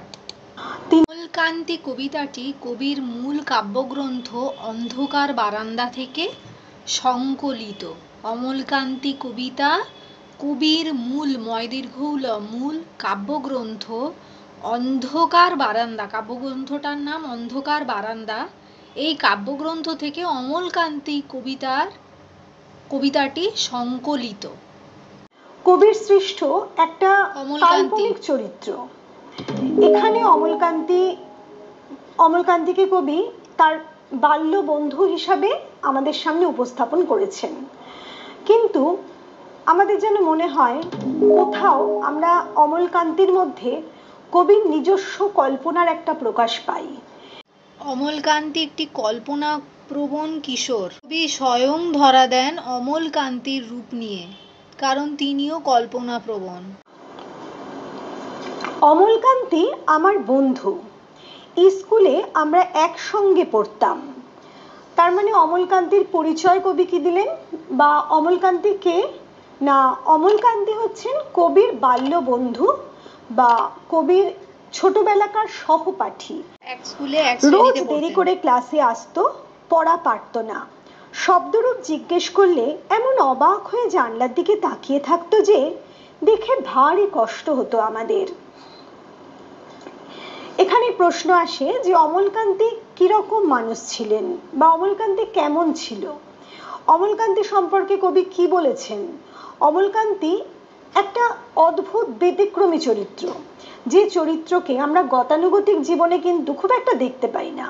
অমলকান্তি কবিতাটি কবির মূল কাব্যগ্রন্থ অন্ধকার বারান্দা থেকে সংকলিত। অমলকান্তি কবিতা কবির মূল মূল কাব্যগ্রন্থ অন্ধকার বারান্দা, কাব্যগ্রন্থটার নাম অন্ধকার বারান্দা। এই কাব্যগ্রন্থ থেকে অমলকান্তি কবিতাটি সংকলিত। কবির সৃষ্ট একটা কাল্পনিক চরিত্র। এখানে অমলকান্তিকে কবি তার বাল্য বন্ধু হিসাবে আমাদের সামনে উপস্থাপন করেছেন, কিন্তু আমাদের যেন মনে হয় কোথাও আমরা অমলকান্তির মধ্যে কবির নিজস্ব কল্পনার একটা প্রকাশ পাই। অমলকান্তি একটি কল্পনা প্রবণ কিশোর। কবি স্বয়ং ধরা দেন অমলকান্তির রূপ নিয়ে, কারণ তিনিও কল্পনা প্রবণ। অমলকান্তি আমার বন্ধু, স্কুলে আমরা একসঙ্গে পড়তাম। তার মানে অমলকান্তির পরিচয় কবি কি দিলেন, বা অমলকান্তি কে? না, অমলকান্তি হচ্ছেন কবির বাল্য বন্ধু বা কবির ছোটবেলাকার সহপাঠী। রোজ দেরি করে ক্লাসে আসতো, পড়া পারতো না। শব্দরূপ জিজ্ঞেস করলে এমন অবাক হয়ে জানলার দিকে তাকিয়ে থাকতো যে দেখে ভারী কষ্ট হতো আমাদের। এখানে প্রশ্ন আসে যে অমলকান্তি কিরকম মানুষ ছিলেন বা অমলকান্তি কেমন ছিল। অমলকান্তি সম্পর্কে কবি কি বলেছেন? অমলকান্তি একটা অদ্ভুত ব্যতিক্রমী চরিত্র, যে চরিত্রকে আমরা গতানুগতিক জীবনে কিন্তু খুব একটা দেখতে পাই না।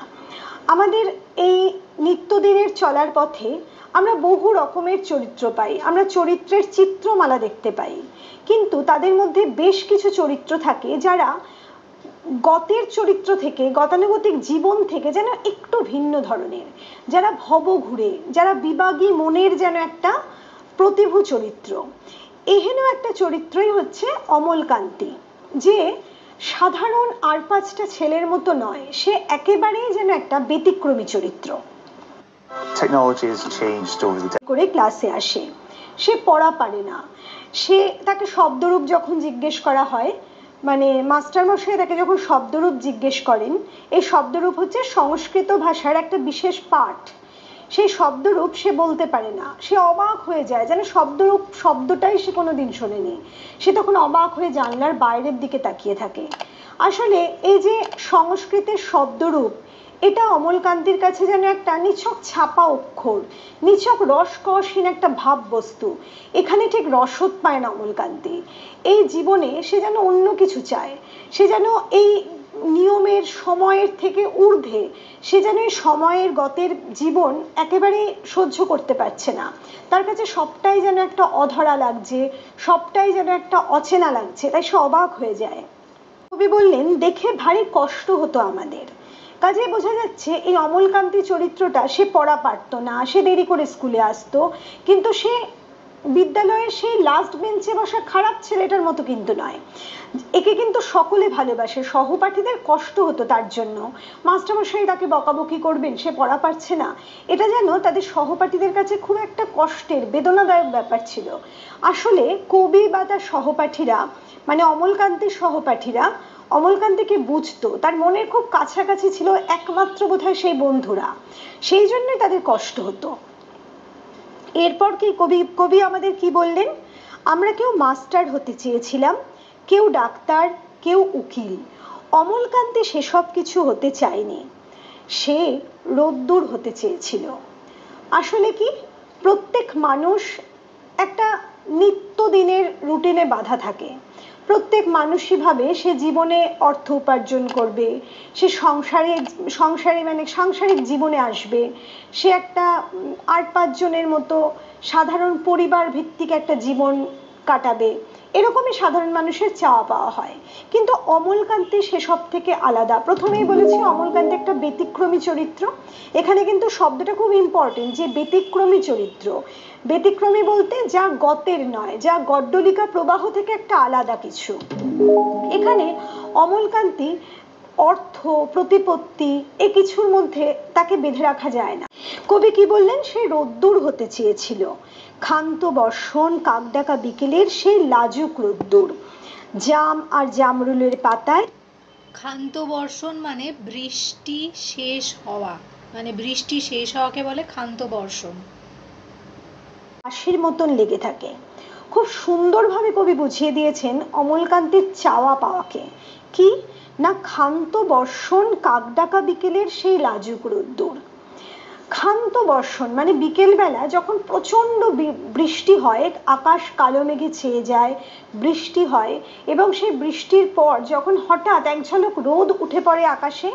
আমাদের এই নিত্যদিনের চলার পথে আমরা বহু রকমের চরিত্র পাই, আমরা চরিত্রের চিত্রমালা দেখতে পাই, কিন্তু তাদের মধ্যে বেশ কিছু চরিত্র থাকে যারা গতের চরিত্র থেকে, গতানুগতিক জীবন থেকে যেন একটু ভিন্ন ধরনের, যারা ভবঘুরে, যারা বিবাগী মনের যেন একটা প্রতিভু চরিত্র। এহেন একটা চরিত্রই হচ্ছে অমলকান্তি, যে সাধারণ আর পাঁচটা ছেলের মতো নয়, সে একেবারেই যেন একটা ব্যতিক্রমী চরিত্র। করে ক্লাসে আসে, সে পড়া পারে না। তাকে শব্দরূপ যখন জিজ্ঞেস করা হয়, মানে মাস্টারমশাই তাকে যখন শব্দরূপ জিজ্ঞেস করেন, এই শব্দরূপ হচ্ছে সংস্কৃত ভাষার একটা বিশেষ পাঠ, সেই শব্দরূপ সে বলতে পারে না। সে অবাক হয়ে যায়, যেন শব্দরূপ শব্দটাই সে কোনোদিন শোনেনি। সে তখন অবাক হয়ে জানলার বাইরের দিকে তাকিয়ে থাকে। আসলে এই যে সংস্কৃতের শব্দরূপ, এটা অমলকান্তির কাছে যেন একটা নিছক ছাপা অক্ষর, নিছক রসকসহীন একটা ভাব বস্তু। এখানে ঠিক রসদ পায় না অমলকান্তি। এই জীবনে সে যেন অন্য কিছু চায়, সে যেন এই নিয়মের সময়ের থেকে ঊর্ধ্বে, সে যেন এই সময়ের গতের জীবন একেবারে সহ্য করতে পারছে না। তার কাছে সবটাই যেন একটা অধরা লাগছে, সবটাই যেন একটা অচেনা লাগছে, তাই সে অবাক হয়ে যায়। কবি বললেন, দেখে ভারী কষ্ট হতো আমাদের। কাজে বোঝা যাচ্ছে এই অমলকান্তি চরিত্রটা, সে পড়া পারতো না, সে দেরি করে স্কুলে আসতো, কিন্তু সে বিদ্যালয়ের সেই লাস্ট বেঞ্চে বসা খারাপ ছেলেটার মতো কিন্তু নয়। একে কিন্তু সকলে ভালোবাসে, সহপাঠীদের কষ্ট হতো তার জন্য। মাস্টারমশাই তাকে বকাবকি করবেন, সে পড়া পারছে না, এটা যেন তাদের সহপাঠীদের কাছে খুব একটা কষ্টের, বেদনাদায়ক ব্যাপার ছিল। আসলে কবি বা তার সহপাঠীরা, মানে অমলকান্তির সহপাঠীরা অমলকান্তিকে বুঝতো, তার মনের খুব কাছাকাছি ছিল একমাত্র বোধহয় সেই বন্ধুরা, সেই জন্যই তাদের কষ্ট হতো। এরপর কি কবি আমাদের কি বললেন, আমরা কেউ মাস্টার হতে চেয়েছিলাম, কেউ ডাক্তার, কেউ উকিল। অমলকান্তি সেসব কিছু হতে চায়নি, সে রোদ্দুর হতে চেয়েছিল। আসলে কি, প্রত্যেক মানুষ একটা নিত্যদিনের রুটিনে বাঁধা থাকে। প্রত্যেক মানুষই ভাবে সে জীবনে অর্থ উপার্জন করবে, সে সংসারে মানে সাংসারিক জীবনে আসবে, সে একটা 8-5 জনের মতো সাধারণ পরিবার ভিত্তিক একটা জীবন কাটাবে, এরকমই সাধারণ মানুষের চাওয়া পাওয়া হয়। কিন্তু অমলকান্তি সেসব থেকে আলাদা। প্রথমেই বলেছি অমলকান্তি একটা ব্যতিক্রমী চরিত্র। এখানে কিন্তু শব্দটা খুব ইম্পর্টেন্ট, যে ব্যতিক্রমী চরিত্র। ব্যতিক্রমী বলতে যা গতের নয়, যা গড্ডলিকা প্রবাহ থেকে একটা আলাদা কিছু। এখানে অমলকান্তি অর্থ, প্রতিপত্তি এ কিছুর মধ্যে তাকে বেঁধে রাখা যায় না। কবি কি বললেন, সে রোদ্দুর হতে চেয়েছিল, ক্ষান্ত বর্ষণ কাকডাকা বিকেলের সেই লাজুক রোদ্দুর, জাম আর জামরুলের পাতায়। ক্ষান্ত বর্ষণ মানে বৃষ্টি শেষ হওয়া, মানে বৃষ্টি শেষ হওয়াকে বলে ক্ষান্ত বর্ষণ। হাসির মতন লেগে থাকে। খুব সুন্দরভাবে কবি বুঝিয়ে দিয়েছেন অমলকান্তির চাওয়া পাওয়াকে। কি না, ক্ষান্ত বর্ষণ কাকডাকা বিকেলের সেই লাজুক রোদ্দুর। ক্ষান্ত বর্ষণ মানে বিকেল বেলা যখন প্রচন্ড বৃষ্টি হয়, আকাশ কালো মেঘে ছেয়ে যায়, বৃষ্টি হয়, এবং সেই বৃষ্টির পর যখন হঠাৎ এক ঝলক রোদ উঠে পড়ে আকাশে,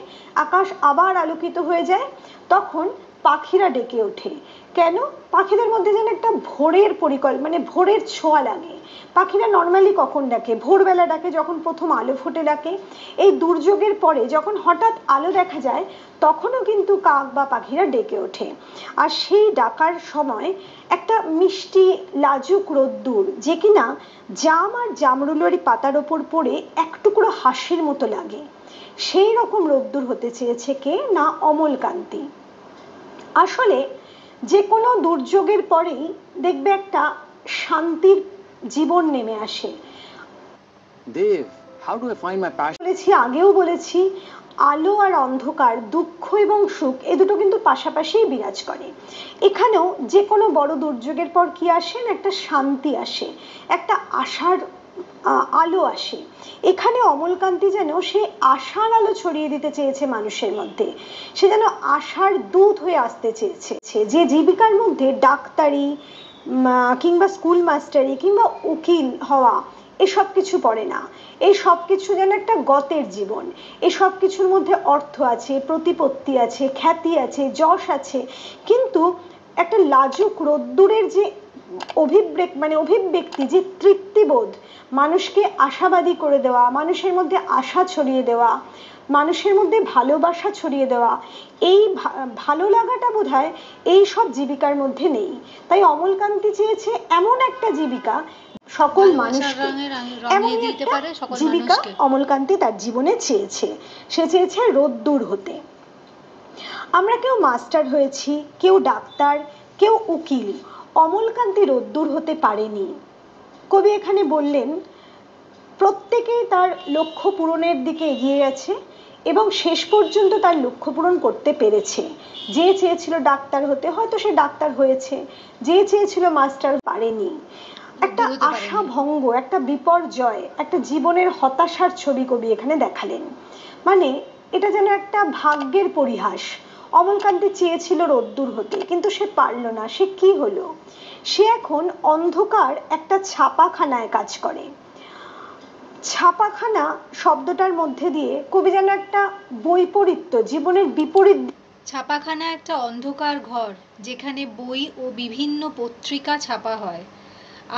আকাশ আবার আলোকিত হয়ে যায়, তখন পাখিরা ডেকে ওঠে। কেন? পাখিদের মধ্যে যেন একটা ভোরের মানে ভোরের ছোঁয়া লাগে। পাখিরা নর্মালি কখন ডাকে? ভোরবেলা ডাকে, যখন প্রথম আলো ফোটে ডাকে। এই দুর্যোগের পরে যখন হঠাৎ আলো দেখা যায়, তখনও কিন্তু কাক বা পাখিরা ডেকে ওঠে। আর সেই ডাকার সময় একটা মিষ্টি লাজুক রোদ্দুর, যে কিনা জাম আর জামরুলের পাতার ওপর পড়ে এক টুকরো হাসির মতো লাগে, সেই রকম রোদ্দুর হতে চেয়েছে কে না, অমলকান্তি। আসলে যে কোনো দুর্যোগের পরেই দেখবে একটা শান্তির জীবন নেমে আসে। দেব, how do I find my passion? বলেছি, আগেও বলেছি, আলো আর অন্ধকার, দুঃখ এবং সুখ, এ দুটো কিন্তু পাশাপাশি বিরাজ করে। এখানেও যে কোনো বড় দুর্যোগের পর কি আসে না, একটা শান্তি আসে, একটা আশার আলো আসে। এখানে অমলকান্তি যেন সে আশার আলো ছড়িয়ে দিতে চেয়েছে মানুষের মধ্যে, সে যেন আশার দূত হয়ে আসতে চেয়েছে। যে জীবিকার মধ্যে ডাক্তারি কিংবা স্কুল মাস্টারি কিংবা উকিল হওয়া এসব কিছু পড়ে না, এই সব কিছু যেন একটা গতের জীবন। এই সব কিছুর মধ্যে অর্থ আছে, প্রতিপত্তি আছে, খ্যাতি আছে, যশ আছে, কিন্তু একটা লাজুক রোদ্দুরের যে অভিব্যক্তি, যে তৃপ্তিবোধ, মানুষকে আশাবাদী করে দেওয়া, মানুষের মধ্যে আশা ছড়িয়ে দেওয়া, মানুষের মধ্যে ভালোবাসা ছড়িয়ে দেওয়া, এই ভালো লাগাটা বোধহয় এই সব জীবিকার মধ্যে নেই। তাই অমলকান্তি চেয়েছে এমন একটা জীবিকা, সকল মানুষকে, এমন একটা জীবিকা অমলকান্তি তার জীবনে চেয়েছে। সে চেয়েছে রোদ্দুর হতে। আমরা কেউ মাস্টার হয়েছি, কেউ ডাক্তার, কেউ উকিল। অমলকান্তি রোদ্দুর হতে পারেনি। কবি এখানে বললেন প্রত্যেকেই তার লক্ষ্য পূরণের দিকে এগিয়ে গেছে এবং শেষ পর্যন্ত তার লক্ষ্য পূরণ করতে পেরেছে। যে চেয়েছিল ডাক্তার হতে হয়তো সে ডাক্তার হয়েছে, যে চেয়েছিল মাস্টার পারেনি। একটা আশা ভঙ্গ, একটা বিপর্যয়, একটা জীবনের হতাশার ছবি কবি এখানে দেখালেন। মানে এটা যেন একটা ভাগ্যের পরিহাস। অমলকান্তি চেয়েছিল রোদ্দুর হতে কিন্তু সে পারল না। সে কি হলো? সে এখন অন্ধকার একটা ছাপাখানায় কাজ করে। ছাপাখানা শব্দটার মধ্যে দিয়ে কবি যেন একটা বৈপরীত্য, জীবনের বিপরীত। ছাপাখানা একটা অন্ধকার ঘর যেখানে বই ও বিভিন্ন পত্রিকা ছাপা হয়।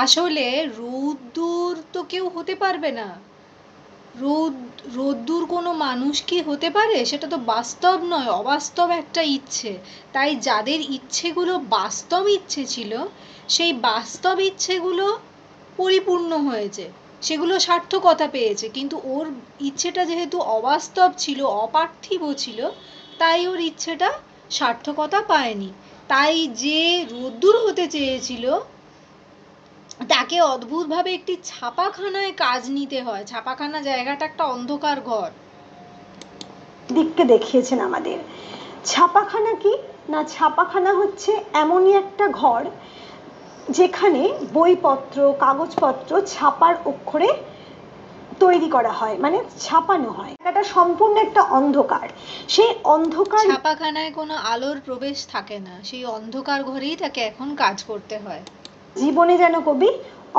আসলে রোদ্দুর তো কেউ হতে পারবে না। রোদ্দুর কোনো মানুষ কি হতে পারে? সেটা তো বাস্তব নয়, অবাস্তব একটা ইচ্ছে। তাই যাদের ইচ্ছেগুলো বাস্তব ইচ্ছে ছিল, সেই বাস্তব ইচ্ছেগুলো পরিপূর্ণ হয়েছে, সেগুলো সার্থকতা পেয়েছে। কিন্তু ওর ইচ্ছেটা যেহেতু অবাস্তব ছিল, অপার্থিব ছিল, তাই ওর ইচ্ছেটা সার্থকতা পায়নি। তাই যে রোদ্দুর হতে চেয়েছিল তাকে অদ্ভুতভাবে একটি ছাপাখানায় কাজ নিতে হয়। ছাপাখানা জায়গাটা একটা অন্ধকার ঘর। দিককে দেখিয়েছেন আমাদের। ছাপাখানা কি না, ছাপাখানা হচ্ছে এমনই একটা ঘর যেখানে বইপত্র, কাগজপত্র ছাপার অক্ষরে তৈরি করা হয়, মানে ছাপানো হয়। এটা সম্পূর্ণ একটা অন্ধকার। সেই অন্ধকার ছাপাখানায় কোনো আলোর প্রবেশ থাকে না, সেই অন্ধকার ঘরেই তাকে এখন কাজ করতে হয়। জীবনে যেন কবি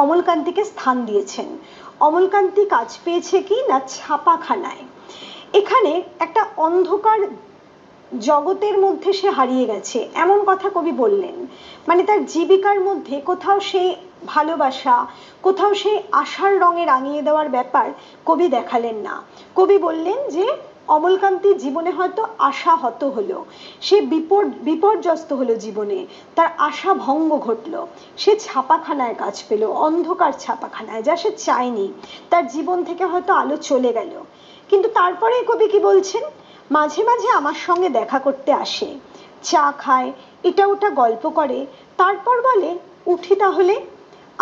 অমলকান্তিকে স্থান দিয়েছেন। অমলকান্তি কাজ পেয়েছে কি না ছাপাখানায়। এখানে একটা অন্ধকার জগতের মধ্যে সে হারিয়ে গেছে এমন কথা কবি বললেন। মানে তার জীবিকার মধ্যে কোথাও সেই ভালোবাসা, কোথাও সেই আশার রঙে রাঙিয়ে দেওয়ার ব্যাপার কবি দেখালেন না। কবি বললেন যে অমলকান্তির জীবনে হয়তো আশা হত হলো, সে বিপর্যস্ত হলো জীবনে, তার আশা ভঙ্গ ঘটলো। সে ছাপাখানায় কাজ পেল, অন্ধকার ছাপাখানায়, যা সে চায়নি। তার জীবন থেকে হয়তো আলো চলে গেল। কিন্তু তারপরে কবি কি বলছেন? মাঝে মাঝে আমার সঙ্গে দেখা করতে আসে, চা খায়, এটা ওটা গল্প করে, তারপর বলে উঠি তাহলে।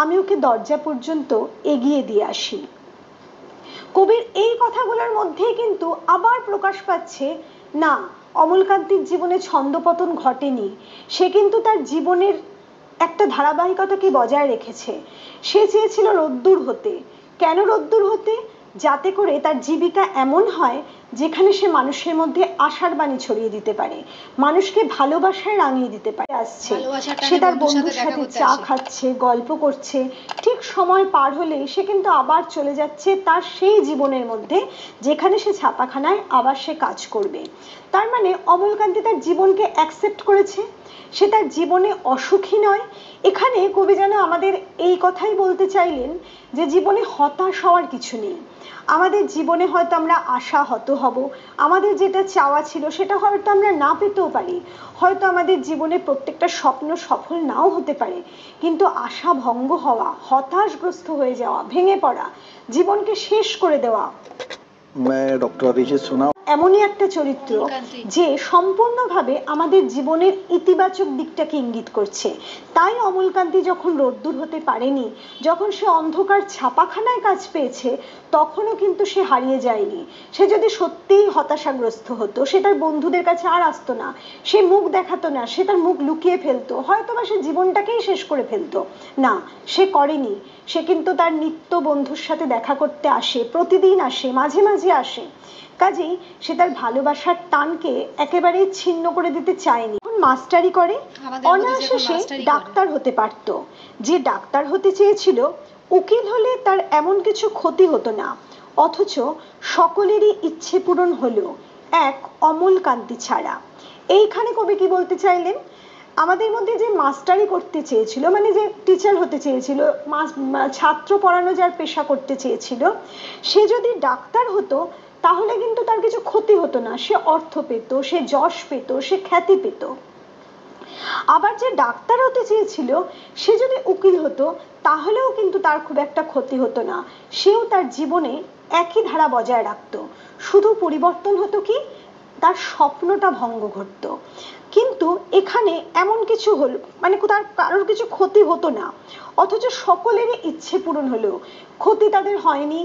আমি ওকে দরজা পর্যন্ত এগিয়ে দিয়ে আসি। কবির এই কথাগুলোর মধ্যেই কিন্তু আবার প্রকাশ পাচ্ছে না, অমলকান্তির জীবনে ছন্দপতন ঘটেনি। সে কিন্তু তার জীবনের একটা ধারাবাহিকতাকে বজায় রেখেছে। সে চেয়েছিল রোদ্দুর হতে। কেন রোদ্দুর হতে? যাতে করে তার জীবিকা এমন হয় যেখানে সে মানুষের মধ্যে আশার বাণী ছড়িয়ে দিতে পারে, মানুষকে ভালোবাসায় রাঙিয়ে দিতে পারে। আসছে সে তার বন্ধুর সাথে চা খাচ্ছে, গল্প করছে, ঠিক সময় পার হলে সে কিন্তু আবার চলে যাচ্ছে তার সেই জীবনের মধ্যে যেখানে সে ছাপাখানায় আবার সে কাজ করবে। তার মানে অমলকান্তি তার জীবনকে অ্যাকসেপ্ট করেছে, সে তার জীবনে অসুখী নয়। এখানে কবি যেন আমাদের এই কথাই বলতে চাইলেন যে জীবনে হতাশ হওয়ার কিছু নেই। আমাদের জীবনে হয়তো আমরা আশা হত হব, আমাদের যেটা চাওয়া ছিল সেটা হয়তো আমরা না পেতেও পারি, হয়তো আমাদের জীবনে প্রত্যেকটা স্বপ্ন সফল নাও হতে পারে, কিন্তু আশা ভঙ্গ হওয়া, হতাশগ্রস্ত হয়ে যাওয়া, ভেঙে পড়া, জীবনকে শেষ করে দেওয়া ডক্টর অরিজিৎ সোনা এমনই একটা চরিত্র যে সম্পূর্ণভাবে আমাদের জীবনের ইতিবাচক দিকটাকে ইঙ্গিত করছে। তাই অমলকান্তি যখন রোদ্দুর হতে পারেনি, যখন সে অন্ধকার ছাপাখানায় কাজ পেয়েছে, তখনও কিন্তু সে হারিয়ে যায়নি। সে যদি সত্যিই হতাশাগ্রস্ত হতো, সে তার বন্ধুদের কাছে আর আসতো না, সে মুখ দেখাতো না, সে তার মুখ লুকিয়ে ফেলতো, হয়তো বা সে জীবনটাকেই শেষ করে ফেলতো। না, সে করেনি। সে কিন্তু তার নিত্য বন্ধুর সাথে দেখা করতে আসে, প্রতিদিন আসে, মাঝে মাঝে আসে। কাজেই সে তার ভালোবাসার টানকে একেবারেই ছিন্ন করে দিতে চায়নি। মাস্টারি করে, অনায়াসে সে ডাক্তার হতে পারত। যে ডাক্তার হতে চেয়েছিল, উকিল হলে তার এমন কিছু ক্ষতি হতো না। অথচ সকলেরই ইচ্ছে পূরণ হলো, এক অমলকান্তি ছাড়া। এইখানে কবি কি বলতে চাইলেন? আমাদের মধ্যে যে মাস্টারি করতে চেয়েছিল, মানে যে টিচার হতে চেয়েছিল, ছাত্র পড়ানো যার পেশা করতে চেয়েছিল, সে যদি ডাক্তার হতো তাহলে কিন্তু তার কিছু ক্ষতি হতো না। সে অর্থ পেত, সে যশ পেত, সে খ্যাতি পেত। আবার যে ডাক্তার হতে চেয়েছিল সে যদি উকিল হতো তাহলেও কিন্তু তার খুব একটা ক্ষতি হতো না। সেও তার জীবনে একই ধারা বজায় রাখতো। শুধু পরিবর্তন হতো কি, তার স্বপ্নটা ভঙ্গ ঘটতো। কিন্তু এখানে এমন কিছু হলো, মানে তার কারোর কিছু ক্ষতি হতো না, অথচ সকলেরই ইচ্ছে পূরণ হলো, ক্ষতি তাদের হয়নি,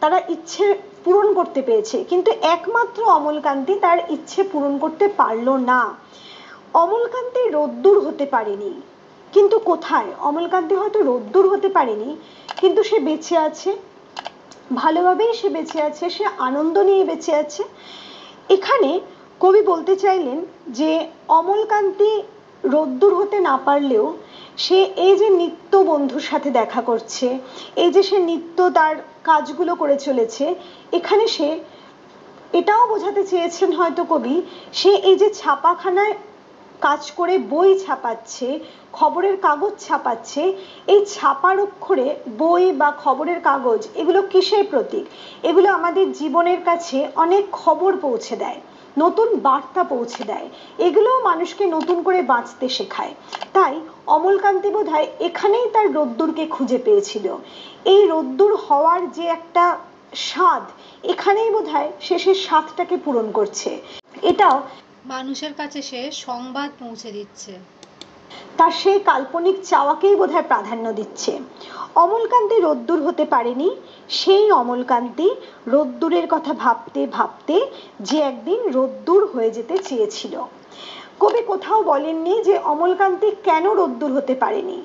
তারা ইচ্ছে পূরণ করতে পেরেছে, কিন্তু একমাত্র অমলকান্তি তার ইচ্ছে পূরণ করতে পারলো না। অমলকান্তি রোদ্দুর হতে পারেনি, কিন্তু কোথায়, অমলকান্তি হয়তো রোদ্দুর হতে পারেনি, কিন্তু সে বেঁচে আছে, ভালোভাবেই সে বেঁচে আছে, সে আনন্দ নিয়ে বেঁচে আছে। এখানে কবি বলতে চাইলেন যে অমলকান্তি রোদ্দুর হতে না পারলেও সে এই যে নিত্য বন্ধুর সাথে দেখা করছে, এই যে সে নিত্য তার কাজগুলো করে চলেছে, এখানে সে এটাও বোঝাতে চেয়েছেন হয়তো কবি, সে এই যে ছাপাখানায় কাজ করে বই ছাপাচ্ছে, খবরের কাগজ ছাপাচ্ছে, এই ছাপার অক্ষরে বই বা খবরের কাগজ এগুলো কিসের প্রতীক? এগুলো আমাদের জীবনের কাছে অনেক খবর পৌঁছে দেয়, নতুন বার্তা পৌঁছে দেয়, এগুলোও মানুষকে নতুন করে বাঁচতে শেখায়। তাই অমলকান্তি বোধহয় এখানেই তার রোদ্দুরকে খুঁজে পেয়েছিল, এই রোদ্দুর হওয়ার যে একটা স্বাদ, এখানেই বোধহয় সে সেই স্বাদটাকে পূরণ করছে। এটাও মানুষের কাছে সে সংবাদ পৌঁছে দিচ্ছে। তার সেই কাল্পনিক চাওয়াকেই বোধহয় প্রাধান্য দিচ্ছে। অমলকান্তি রোদ্দুর হতে পারেনি, সেই অমলকান্তি রোদ্দুরের কথা ভাবতে ভাবতে যে একদিন রোদ্দুর হয়ে যেতে চেয়েছিল। কবি কোথাও বলেননি যে অমলকান্তি কেন রোদ্দুর হতে পারেনি।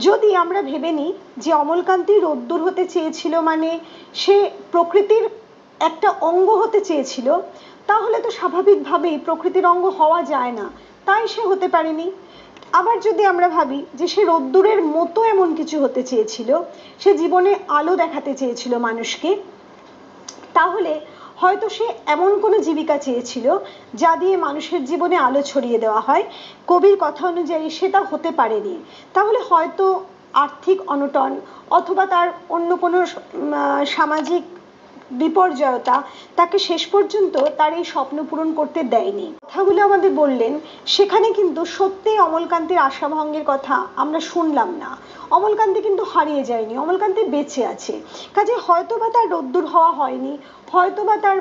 যদি আমরা ভেবে নিই যে অমলকান্তি রোদ্দুর হতে চেয়েছিল মানে সে প্রকৃতির একটা অঙ্গ হতে চেয়েছিল, তাহলে তো স্বাভাবিকভাবেই প্রকৃতির অঙ্গ হওয়া যায় না, তাই সে হতে পারেনি। আবার যদি আমরা ভাবি যে সে রোদ্দুরের মতো এমন কিছু হতে চেয়েছিল, সে জীবনে আলো দেখাতে চেয়েছিল মানুষকে, তাহলে হয়তো সে এমন কোনো জীবিকা চেয়েছিল যা দিয়ে মানুষের জীবনে আলো ছড়িয়ে দেওয়া হয়, কবির কথা অনুযায়ী সেটা হতে পারেনি। তাহলে হয়তো আর্থিক অনটন অথবা তার অন্য কোনো সামাজিক বিপর্যয়তা তাকে শেষ পর্যন্ত তার এই স্বপ্ন পূরণ করতে দেয়নি। কথাগুলো আমাদের বললেন, সেখানে কিন্তু সত্যি অমলকান্তির আশাভঙ্গের কথা আমরা শুনলাম না। অমলকান্তি কিন্তু হারিয়ে যায়নি, অমলকান্তি বেঁচে আছে, কাজে হয়তো বা তার রোদ্দুর হওয়া হয়নি, হয়তো বা তার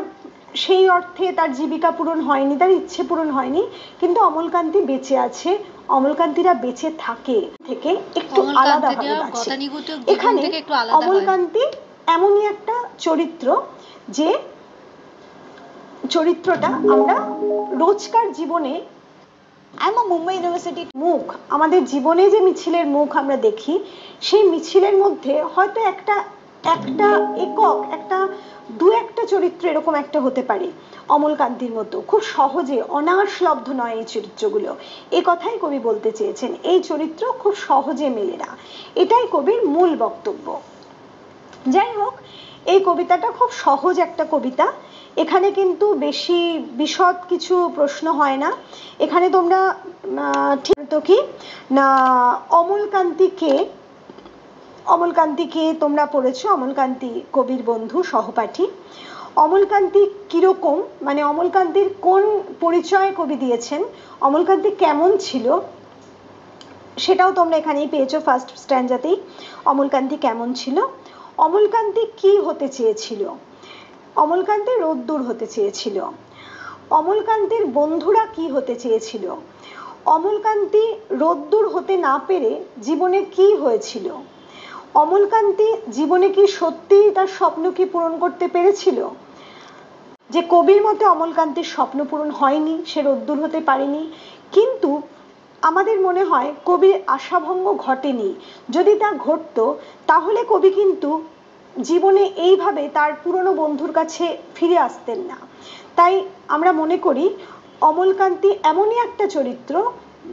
সেই অর্থে তার জীবিকা পূরণ হয়নি, তার ইচ্ছে পূরণ হয়নি, কিন্তু অমলকান্তি বেঁচে আছে, অমলকান্তিরা বেঁচে থাকে থেকে একটু আলাদাভাবে বাঁচে। এখানে অমলকান্তি এমনই একটা চরিত্র যে চরিত্রটা আমরা রোজকার জীবনে, মুম্বাই ইউনিভার্সিটির মুখ, আমাদের জীবনে যে মিছিলের মুখ আমরা দেখি, সেই মিছিলের মধ্যে হয়তো একটা একক একটা দু একটা চরিত্র এরকম একটা হতে পারে অমলকান্তির মতো, খুব সহজে অনাসলব্ধ নয় এই চরিত্রগুলো, এ কথাই কবি বলতে চেয়েছেন, এই চরিত্র খুব সহজে মেলে না, এটাই কবির মূল বক্তব্য। যাই হোক, এই কবিতাটা খুব সহজ একটা কবিতা, এখানে কিন্তু বেশি বিশদ কিছু প্রশ্ন হয় না। এখানে তোমরা ঠিক তো কি না, অমলকান্তিকে তোমরা পড়েছো, অমলকান্তি কবির বন্ধু সহপাঠী। অমলকান্তি কিরকম, মানে অমলকান্তির কোন পরিচয় কবি দিয়েছেন, অমলকান্তি কেমন ছিল সেটাও তোমরা এখানেই পেয়েছো ফার্স্ট স্ট্যান্জাতেই। অমলকান্তি কেমন ছিল, অমলকান্তি কি হতে চেয়েছিল, অমলকান্তি রোদ্দুর হতে চেয়েছিল, অমলকান্তির বন্ধুরা কি হতে চেয়েছিল, অমলকান্তি রোদ্দুর হতে না পেরে জীবনে কি হয়েছিল, অমলকান্তি জীবনে কি সত্যি তার স্বপ্ন কি পূরণ করতে পেরেছিল। যে কবির মতে অমলকান্তির স্বপ্ন পূরণ হয়নি, সে রোদ্দুর হতে পারেনি, কিন্তু আমাদের মনে হয় কবির আশাভঙ্গ ঘটেনি। যদি তা ঘটতো তাহলে কবি কিন্তু জীবনে এইভাবে তার পুরনো বন্ধুর কাছে ফিরে আসতেন না। তাই আমরা মনে করি অমলকান্তি এমনই একটা চরিত্র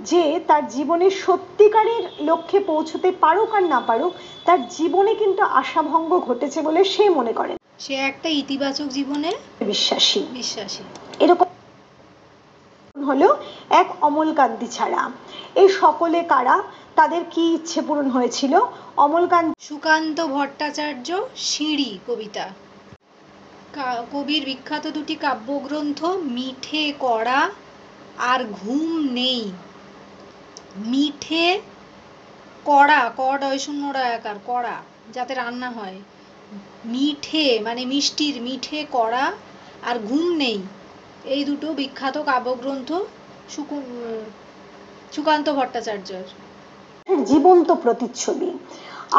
যে তার জীবনের সত্যিকারের লক্ষ্যে পৌঁছতে পারুক আর না পারুক, তার জীবনে কিন্তু আশাভঙ্গ ঘটেছে বলে সে মনে করেন, সে একটা ইতিবাচক জীবনে বিশ্বাসী। এরকম হলো এক অমলকান্তি ছাড়া এই সকলে কারা, তাদের কি ইচ্ছে পূরণ হয়েছিল। অমলকান্তি সুকান্ত ভট্টাচার্য, সিঁড়ি কবিতা। কবির বিখ্যাত দুটি কাব্যগ্রন্থ মিঠে কড়া আর ঘুম নেই। মিঠে কড়া, ক-ড়-য়-শূন্য-র-আকার, কড়া যাতে রান্না হয়, মিঠে মানে মিষ্টির মিঠে কড়া আর ঘুম নেই, এই দুটো বিখ্যাত কাব্যগ্রন্থ সুকান্ত ভট্টাচার্যের। জীবন্ত প্রতিচ্ছবি,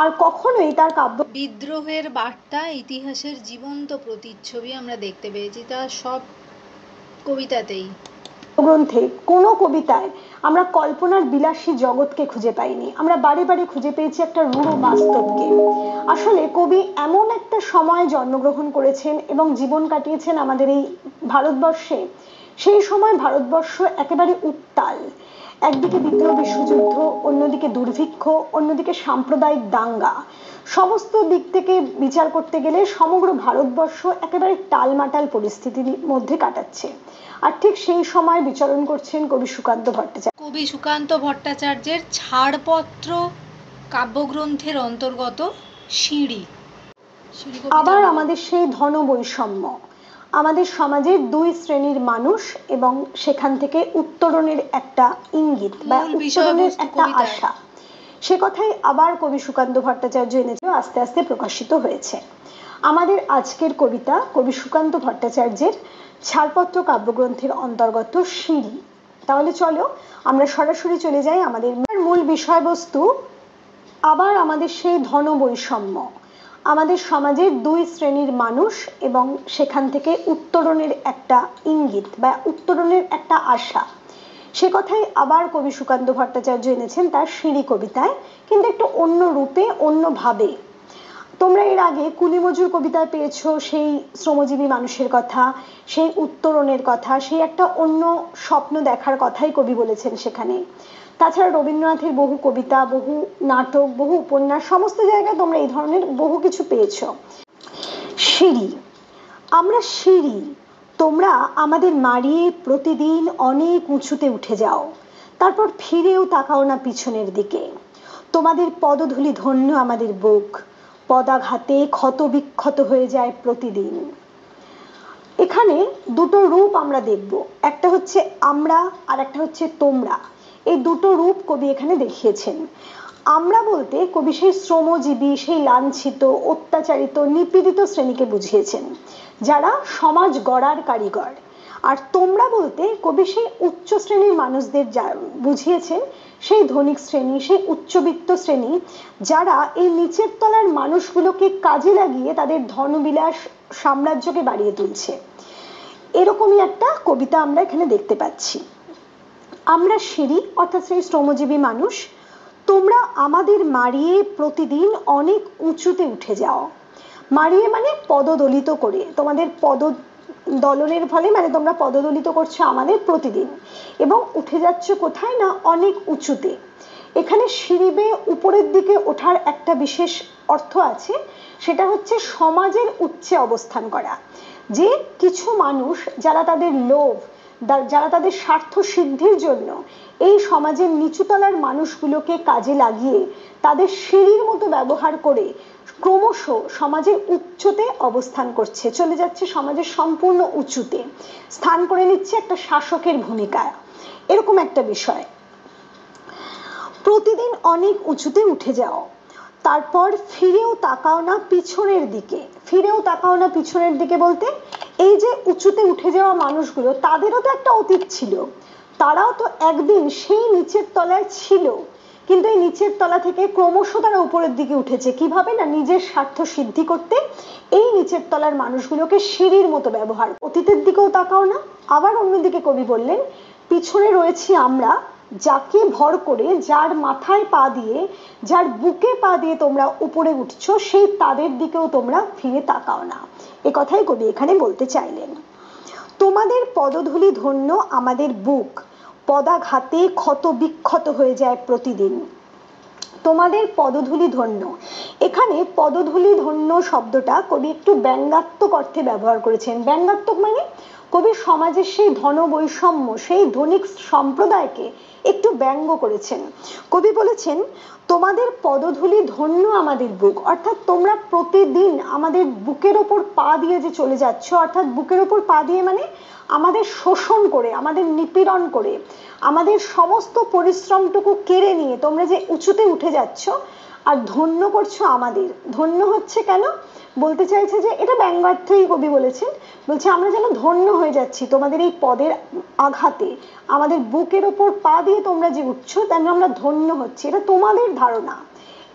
আর কখনোই তার কাব্য বিদ্রোহের বার্তা ইতিহাসের জীবন্ত প্রতিচ্ছবি আমরা দেখতে পেয়েছি তার সব কবিতাতেই। গ্রন্থে কোনো কবিতায় আমরা কল্পনার বিলাসী জগৎকে খুঁজে পাইনি, আমরা বারে বারে খুঁজে পেয়েছি একটা রূঢ় বাস্তবকে। আসলে কবি এমন একটা সময়ে জন্মগ্রহণ করেছেন এবং জীবন কাটিয়েছেন আমাদের এই ভারতবর্ষে, সেই সময় ভারতবর্ষ একেবারে উত্তাল, একদিকে দ্বিতীয় বিশ্বযুদ্ধ, অন্যদিকে দুর্ভিক্ষ, অন্যদিকে সাম্প্রদায়িক দাঙ্গা, সমস্ত দিক থেকে বিচার করতে গেলে সমগ্র ভারতবর্ষ একেবারে টালমাটাল পরিস্থিতির মধ্যে কাটাচ্ছে। আর ঠিক সেই সময় বিচরণ করছেন কবি সুকান্ত ভট্টাচার্য। কবি সুকান্ত ভট্টাচার্যের ছাড়পত্র কাব্যগ্রন্থের অন্তর্গত সিঁড়ি। আবার আমাদের সেই ধন বৈষম্য, আমাদের সমাজের দুই শ্রেণীর মানুষ এবং সেখান থেকে উত্তরণের একটা ইঙ্গিত বা উত্তরণের একটা আশা, সে কথাই আবার কবি সুকান্ত ভট্টাচার্য এনেছে, আস্তে আস্তে প্রকাশিত হয়েছে। আমাদের আজকের কবিতা কবি সুকান্ত ভট্টাচার্যের ছাড়পত্র কাব্যগ্রন্থের অন্তর্গত সিঁড়ি। তাহলে চলো আমরা সরাসরি চলে যাই আমাদের মূল বিষয়বস্তু। আবার আমাদের সেই ধন বৈষম্য, আমাদের সমাজের দুই শ্রেণীর মানুষ এবং সেখান থেকে উত্তরণের একটা ইঙ্গিত বা উত্তরণের একটা আশা, সে কথাই আবার কবি সুকান্ত ভট্টাচার্য এনেছেন তার সিঁড়ি কবিতায়, কিন্তু একটু অন্য রূপে, অন্যভাবে। তোমরা এর আগে কুলিমজুর কবিতায় পেয়েছো সেই শ্রমজীবী মানুষের কথা, সেই উত্তরণের কথা, সেই একটা অন্য স্বপ্ন দেখার কথাই কবি বলেছেন সেখানে। তাছাড়া রবীন্দ্রনাথের বহু কবিতা, বহু নাটক, বহু উপন্যাস, সমস্ত জায়গায় তোমরা এই ধরনের বহু কিছু পেয়েছো। সিঁড়ি, আমরা সিঁড়ি, তোমরা আমাদের মারিয়ে প্রতিদিন অনেক উঁচুতে উঠে যাও, তারপর ফিরেও তাকাও না পিছনের দিকে। তোমাদের পদধূলি ধন্য আমাদের বুক, পদাঘাতে ক্ষত বিক্ষত হয়ে যায় প্রতিদিন। এখানে দুটো রূপ আমরা দেখব, একটা হচ্ছে আমরা আর একটা হচ্ছে তোমরা। এই দুটো রূপ কবি এখানে দেখিয়েছেন। আমরা বলতে কবি সেই শ্রমজীবী, সেই লাঞ্ছিত, অত্যাচারিত, নিপীড়িত শ্রেণীকে বুঝিয়েছেন, যারা সমাজ গড়ার কারিগর। আর তোমরা বলতে কবি সেই উচ্চ শ্রেণীর মানুষদের বুঝিয়েছেন, সেই ধনিক শ্রেণী, সেই উচ্চবিত্ত শ্রেণী, যারা এই নিচের তলার মানুষগুলোকে কাজে লাগিয়ে তাদের ধনবিলাস সাম্রাজ্যকে বাড়িয়ে তুলছে। এরকমই একটা কবিতা আমরা এখানে দেখতে পাচ্ছি। আমরা সিঁড়ি অর্থাৎ সেই শ্রমজীবী মানুষ, তোমরা আমাদের মারিয়ে প্রতিদিন অনেক উঁচুতে উঠে যাও। মারিয়ে মানে পদদলিত করে, তোমাদের পদদলনের ফলে মানে তোমরা পদদলিত করছো আমাদের প্রতিদিন, এবং উঠে যাচ্ছ কোথায় না অনেক উঁচুতে। এখানে সিঁড়ি বেয়ে উপরের দিকে ওঠার একটা বিশেষ অর্থ আছে, সেটা হচ্ছে সমাজের উচ্চে অবস্থান করা। যে কিছু মানুষ যারা তাদের লোভ, যারা তাদের স্বার্থ সিদ্ধির জন্য এই সমাজের নিচুতলার মানুষগুলোকে কাজে লাগিয়ে তাদের সিঁড়ির মতো ব্যবহার করে ক্রমশ সমাজের উচ্চতে অবস্থান করছে, চলে যাচ্ছে সমাজের সম্পূর্ণ উঁচুতে, স্থান করে নিচ্ছে একটা শাসকের ভূমিকায়, এরকম একটা বিষয়। প্রতিদিন অনেক উঁচুতে উঠে যাও, তারপর ফিরেও তাকাও না পিছনের দিকে। ফিরেও তাকাও না পিছনের দিকে বলতে এই যে উঁচুতে উঠে যাওয়া মানুষগুলো, তাদেরও তো একটা অতীত ছিল, তারাও তো একদিন সেই নিচের তলায় ছিল, কিন্তু এই নিচের তলা থেকে ক্রমশ তারা উপরের দিকে উঠেছে। কিভাবে না নিজের স্বার্থ সিদ্ধি করতে এই নিচের তলার মানুষগুলোকে সিঁড়ির মতো ব্যবহার। অতীতের দিকেও তাকাও না। আবার অন্যদিকে কবি বললেন পিছনে রয়েছি আমরা, যাকে ভর করে, যার মাথায় পা দিয়ে, যার বুকে পা দিয়ে তোমরা উপরে উঠছো, সেই তাদের দিকেও তোমরা ফিরে তাকাও না। এ কথাই কবি এখানে বলতে চাইলেন। তোমাদের পদধূলি ধন্য আমাদের বুক, পদাঘাতে ক্ষত বিক্ষত হয়ে যায় প্রতিদিন। তোমাদের পদধূলি ধন্য, এখানে পদধূলি ধন্য শব্দটা কবি একটু ব্যঙ্গাত্মক অর্থে ব্যবহার করেছেন। ব্যঙ্গাত্মক মানে কবি সমাজের সেই ধন বৈষম্য, সেই ধনিক সম্প্রদায়কে একটু ব্যঙ্গ করেছেন। কবি বলেছেন তোমাদের পদধূলি ধন্য আমাদের বুক, অর্থাৎ তোমরা প্রতিদিন আমাদের বুকের ওপর পা দিয়ে যে চলে যাচ্ছ, অর্থাৎ বুকের ওপর পা দিয়ে মানে আমাদের শোষণ করে, আমাদের নিপীড়ন করে, আমাদের সমস্ত পরিশ্রমটুকু কেড়ে নিয়ে তোমরা যে উঁচুতে উঠে যাচ্ছ, আর ধন্য করছো আমাদের। ধন্য হচ্ছে কেন, বলতে চাইছে যে এটা ব্যঙ্গার্থই কবি বলেছেন, বলছে আমরা যেন ধন্য হয়ে যাচ্ছি তোমাদের এই পদের আঘাতে, আমাদের বুকের ওপর পা দিয়ে তোমরা যে উঠছো তেন আমরা ধন্য হচ্ছি, এটা তোমাদের ধারণা,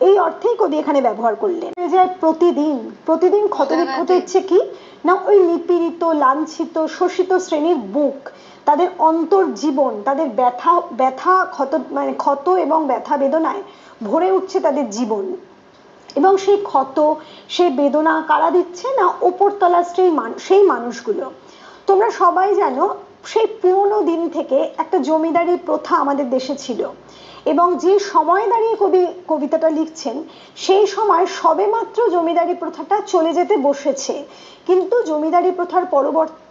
এই অর্থেই কবি এখানে ব্যবহার করলেন। যে প্রতিদিন প্রতিদিন ক্ষতবিক্ষত হচ্ছে কি না, ওই নিপীড়িত লাঞ্ছিত শোষিত শ্রেণীর বুক, তাদের অন্তর জীবন, তাদের ব্যথা ব্যথা ক্ষত মানে ক্ষত এবং ব্যথা বেদনায় ভরে উঠছে তাদের জীবন। এবং সেই ক্ষত সেই বেদনা কারা দিচ্ছে না, ওপরতলার সেই মানুষগুলো। তোমরা সবাই জানো সেই পুরোনো দিন থেকে একটা জমিদারি প্রথা আমাদের দেশে ছিল, এবং যে সময় দাঁড়িয়ে কবি কবিতাটা লিখছেন সেই সময় সবেমাত্র জমিদারি প্রথাটা চলে যেতে বসেছে, কিন্তু জমিদারি প্রথার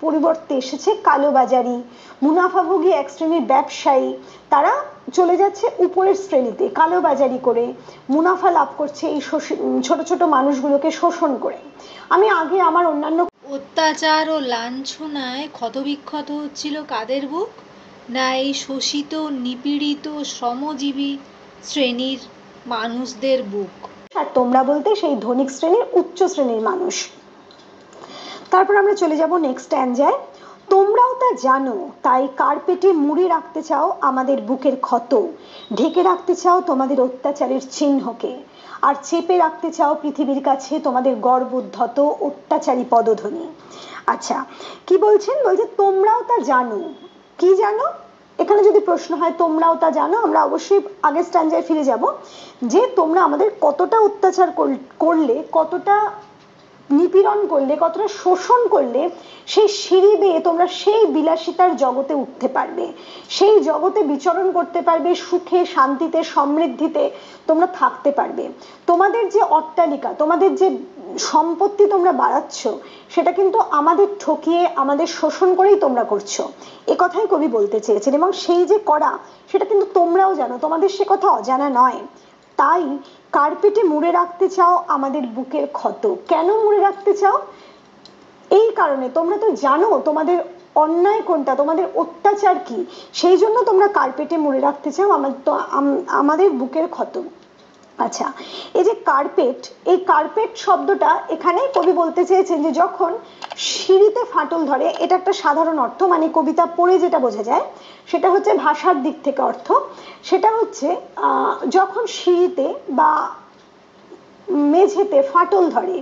পরিবর্তে এসেছে কালোবাজারি মুনাফাভোগী এক শ্রেণীর ব্যবসায়ী, তারা চলে যাচ্ছে উপরের শ্রেণীতে, কালোবাজারি করে মুনাফা লাভ করছে এই ছোট ছোট মানুষগুলোকে শোষণ করে। আমি আগে আমার অন্যান্য অত্যাচার ও লাঞ্ছনায় ক্ষতবিক্ষত হচ্ছিল কাদের বুক, না এই শোষিত নিপীড়িত শ্রমজীবী শ্রেণীর মানুষদের বুক। আর তোমরা বলতে সেই ধনিক শ্রেণীর উচ্চ শ্রেণীর মানুষ। তারপর আমরা চলে যাব নেক্সট স্ট্যান্জায়। তোমরাও তা জানো তাই কার্পেটে মুড়ে রাখতে চাও আমাদের বুকের ক্ষত, ঢেকে রাখতে চাও তোমাদের অত্যাচারের চিহ্নকে, আর চেপে রাখতে চাও পৃথিবীর কাছে তোমাদের গর্বোদ্ধত অত্যাচারী পদধ্বনি। আচ্ছা, কি বলছেন, বলছে তোমরাও তা জানো। কি জানো, এখানে যদি প্রশ্ন হয় তোমরাও তা জানো, আমরা অবশ্যই আগের স্ট্যান্জায় ফিরে যাব, যে তোমরা আমাদের কতটা অত্যাচার করলে, কতটা নিপীড়ন করলে, কতটা শোষণ করলে সেই সিঁড়ি বেয়ে তোমরা সেই বিলাসিতার জগতে উঠতে পারবে, সেই জগতে বিচরণ করতে পারবে, সুখে শান্তিতে সমৃদ্ধিতে তোমরা থাকতে পারবে। তোমাদের যে অট্টালিকা, তোমাদের যে সম্পত্তি তোমরা বাড়াচ্ছ, সেটা কিন্তু আমাদের ঠকিয়ে আমাদের শোষণ করেই তোমরা করছো, এ কথাই কবি বলতে চেয়েছেন। এবং সেই যে করা সেটা কিন্তু তোমরাও জানো, তোমাদের সে কথা অজানা নয়। তাই কার্পেটে মুড়ে রাখতে চাও আমাদের বুকের ক্ষত। কেন মুড়ে রাখতে চাও, এই কারণে তোমরা তো জানো তোমাদের অন্যায় কোনটা, তোমাদের অত্যাচার কি, সেই জন্য তোমরা কার্পেটে মুড়ে রাখতে চাও আমাদের বুকের ক্ষত। আচ্ছা, এই যে কার্পেট, এই কার্পেট শব্দটা এখানে কবি বলতে চেয়েছেন যে যখন সিঁড়িতে ফাটল ধরে, এটা একটা সাধারণ অর্থ, মানে কবিতা পড়ে যেটা বোঝা যায় সেটা হচ্ছে ভাষার দিক থেকে অর্থ, সেটা হচ্ছে যখন সিঁড়িতে বা মেঝেতে ফাটল ধরে,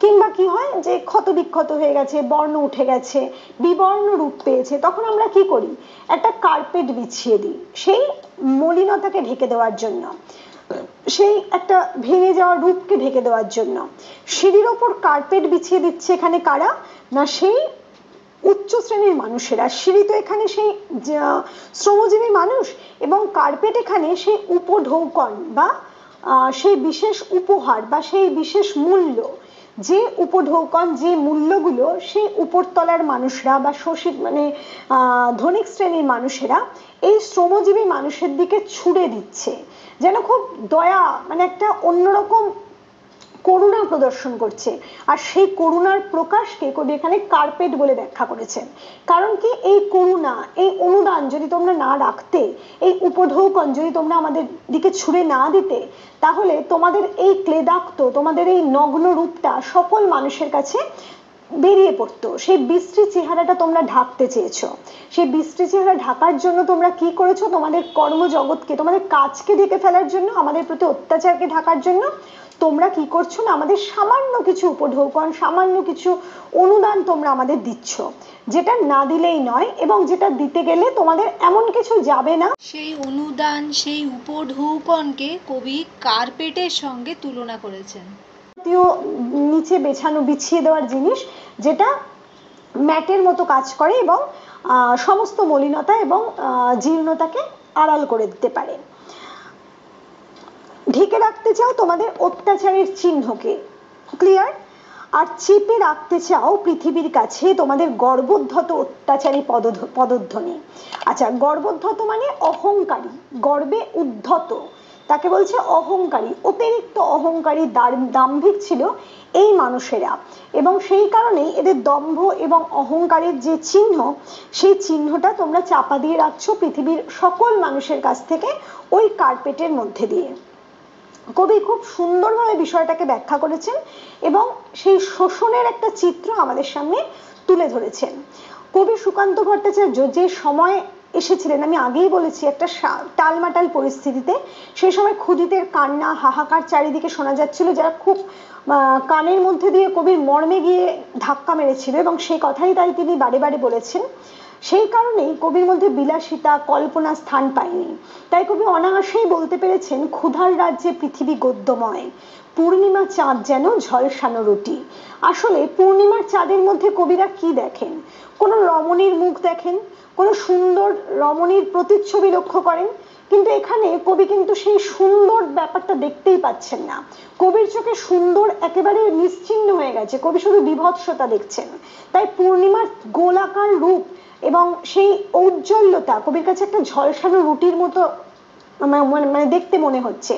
কিংবা কি হয় যে ক্ষত বিক্ষত হয়ে গেছে, বর্ণ উঠে গেছে, বিবর্ণ রূপ পেয়েছে, তখন আমরা কি করি, একটা কার্পেট বিছিয়ে দিই সেই মলিনতাকে ঢেকে দেওয়ার জন্য, সেই একটা ভেঙে যাওয়া রূপকে ঢেকে দেওয়ার জন্য। সিঁড়ির ওপর কার্পেট বিছিয়ে দিচ্ছে এখানে কারা, না সেই উচ্চ শ্রেণীর মানুষেরা। সিঁড়ি তো এখানে সেই শ্রমজীবী মানুষ, এবং কার্পেট এখানে সেই উপঢৌকন বা সেই বিশেষ উপহার বা সেই বিশেষ মূল্য, যে উপঢৌকন যে মূল্যগুলো সেই উপরতলার মানুষরা বা শোষিত মানে ধনিক শ্রেণীর মানুষেরা এই শ্রমজীবী মানুষের দিকে ছুড়ে দিচ্ছে, যেন খুব দয়া, মানে একটা অন্যরকম করুণা প্রদর্শন করছে। আর সেই করুণার প্রকাশকে কবি এখানে কার্পেট বলে ব্যাখ্যা করেছেন। কারণ কি, এই করুণা, এই অনুদান যদি তোমরা না রাখতে, এই উপঢৌকন যদি তোমরা আমাদের দিকে ছুড়ে না দিতে, তাহলে তোমাদের এই ক্লেদাক্ত, তোমাদের এই নগ্ন রূপটা সকল মানুষের কাছে বেরিয়ে পড়তো। সেই বিশ্রী চেহারাটা তোমরা ঢাকতে চেয়েছো, সেই বিশ্রী চেহারা ঢাকার জন্য তোমরা কি করেছো, তোমাদের কর্মজগৎকে, তোমাদের কাজকে ঢেকে ফেলার জন্য, আমাদের প্রতি অত্যাচারকে ঢাকার জন্য তোমরা কি করছো না, আমাদের সামান্য কিছু উপঢৌকন, সামান্য কিছু অনুদান তোমরা আমাদের দিচ্ছ, যেটা না দিলেই নয়, এবং যেটা দিতে গেলে তোমাদের এমন কিছু যাবে না। সেই অনুদান, সেই উপঢৌকনকে কবি কার্পেটের সঙ্গে তুলনা করেছেন। নিচে বিছিয়ে দেওয়ার জিনিস, যেটা ম্যাটের মতো কাজ করে এবং সমস্ত মলিনতা এবং জীর্ণতাকে আড়াল করে দিতে পারে। ঢেকে রাখতে চাও তোমাদের অত্যাচারের চিহ্নকে, ক্লিয়ার, আর চেপে রাখতে চাও পৃথিবীর কাছে তোমাদের গর্বোদ্ধত অত্যাচারী পদধ্বনি। আচ্ছা, গর্বোদ্ধত মানে অহংকারী, গর্বে উদ্ধত, তাকে বলছে অহংকারী, অতিরিক্ত অহংকারী দাম্ভিক ছিল এই মানুষেরা, এবং সেই কারণেই এদের দম্ভ এবং অহংকারের যে চিহ্ন, সেই চিহ্নটা তোমরা চাপা দিয়ে রাখছো পৃথিবীর সকল মানুষের কাছ থেকে ওই কার্পেটের মধ্যে দিয়ে। কবি খুব সুন্দরভাবে বিষয়টাকে ব্যাখ্যা করেছেন এবং সেই শোষণের একটা চিত্র আমাদের সামনে তুলে ধরেছেন। কবি সুকান্ত ভট্টাচার্য যে সময় এসেছিলেন, আমি আগেই বলেছি, একটা টালমাটাল পরিস্থিতিতে, সেই সময় ক্ষুধিতের কান্না হাহাকার চারিদিকে শোনা যাচ্ছিল, যারা খুব কানের মধ্যে দিয়ে কবির মর্মে গিয়ে ধাক্কা মেরেছিল, এবং সেই কথাই তাই তিনি বারে বারে বলেছেন। সেই কারণেই কবির মধ্যে বিলাসিতা কল্পনা স্থান পায়নি। তাই কবি অনায়াসেই বলতে পেরেছেন, ক্ষুধার রাজ্যে পৃথিবী গদ্যময়, পূর্ণিমা চাঁদ যেন ঝলসানো রুটি। আসলে পূর্ণিমার চাঁদের মধ্যে কবিরা কি দেখেন? কোনো রমণীর মুখ দেখেন, কোনো সুন্দর রমণীর প্রতিচ্ছবি লক্ষ্য করেন, কিন্তু এখানে কবি কিন্তু সেই সুন্দর ব্যাপারটা দেখতেই পাচ্ছেন না। কবির চোখে সুন্দর একেবারে নিশ্চিহ্ন হয়ে গেছে, কবি শুধু বিভৎসতা দেখছেন। তাই পূর্ণিমার গোলাকার রূপ এবং সেই ঔজ্জ্বল্যতা কবির কাছে একটা ঝলসানো রুটির মতো মানে দেখতে মনে হচ্ছে।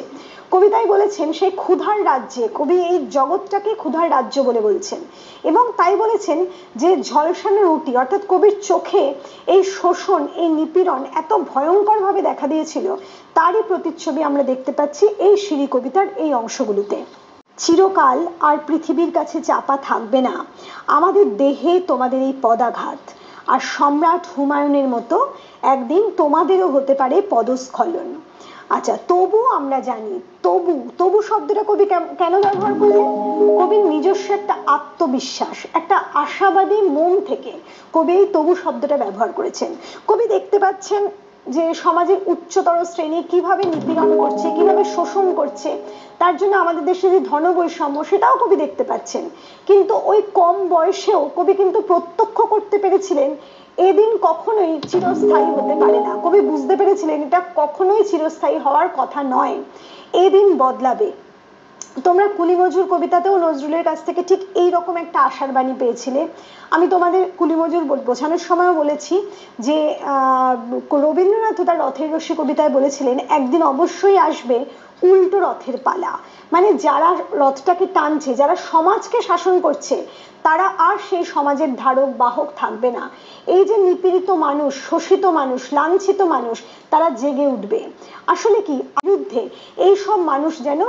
কবি তাই বলেছেন সেই ক্ষুধার রাজ্যে, কবি এই জগৎটাকে ক্ষুধার রাজ্য বলে বলছেন, এবং তাই বলেছেন যে ঝলসানো রুটি, অর্থাৎ কবির চোখে এই শোষণ এই নিপীড়ন এত ভয়ঙ্কর ভাবে দেখা দিয়েছিল, তারই প্রতিচ্ছবি আমরা দেখতে পাচ্ছি এই সিঁড়ি কবিতার এই অংশগুলোতে। চিরকাল আর পৃথিবীর কাছে চাপা থাকবে না আমাদের দেহে তোমাদের এই পদাঘাত, আর সম্রাট হুমায়ুনের মতো একদিন তোমাদেরও হতে পারে পদস্খলন। আচ্ছা, তবু আমরা জানি, তবু তবু শব্দটা কবি কেন ব্যবহার করলেন? কবির নিজস্ব একটা আত্মবিশ্বাস, একটা আশাবাদী মন থেকে কবি এই তবু শব্দটা ব্যবহার করেছেন। কবি দেখতে পাচ্ছেন যে সমাজের উচ্চতর শ্রেণী কিভাবে নিপীড়ন করছে, কিভাবে শোষণ করছে, তার জন্য আমাদের দেশে যে ধন বৈষম্য সেটাও কবি দেখতে পাচ্ছেন। কিন্তু ওই কম বয়সেও কবি কিন্তু প্রত্যক্ষ করতে পেরেছিলেন এদিন কখনোই চিরস্থায়ী হতে পারে না। কবি বুঝতে পেরেছিলেন এটা কখনোই চিরস্থায়ী হওয়ার কথা নয়, এদিন বদলাবে। তোমরা কুলিমজুর কবিতাতেও নজরুলের কাছ থেকে ঠিক এইরকম একটা আশার বাণী পেয়েছিলে। আমি তোমাদের কুলিমজুর বোঝানোর সময়ও বলেছি যে রবীন্দ্রনাথ তার রথের রশ্মি কবিতায় বলেছিলেন, একদিন অবশ্যই আসবে উল্টো রথের পালা, মানে যারা রথটাকে টানছে, যারা সমাজকে শাসন করছে, তারা আর সেই সমাজের ধারক বাহক থাকবে না। এই যে নিপীড়িত মানুষ, শোষিত মানুষ, লাঞ্ছিত মানুষ, তারা জেগে উঠবে। আসলে কি বিরুদ্ধে এই সব মানুষ যেন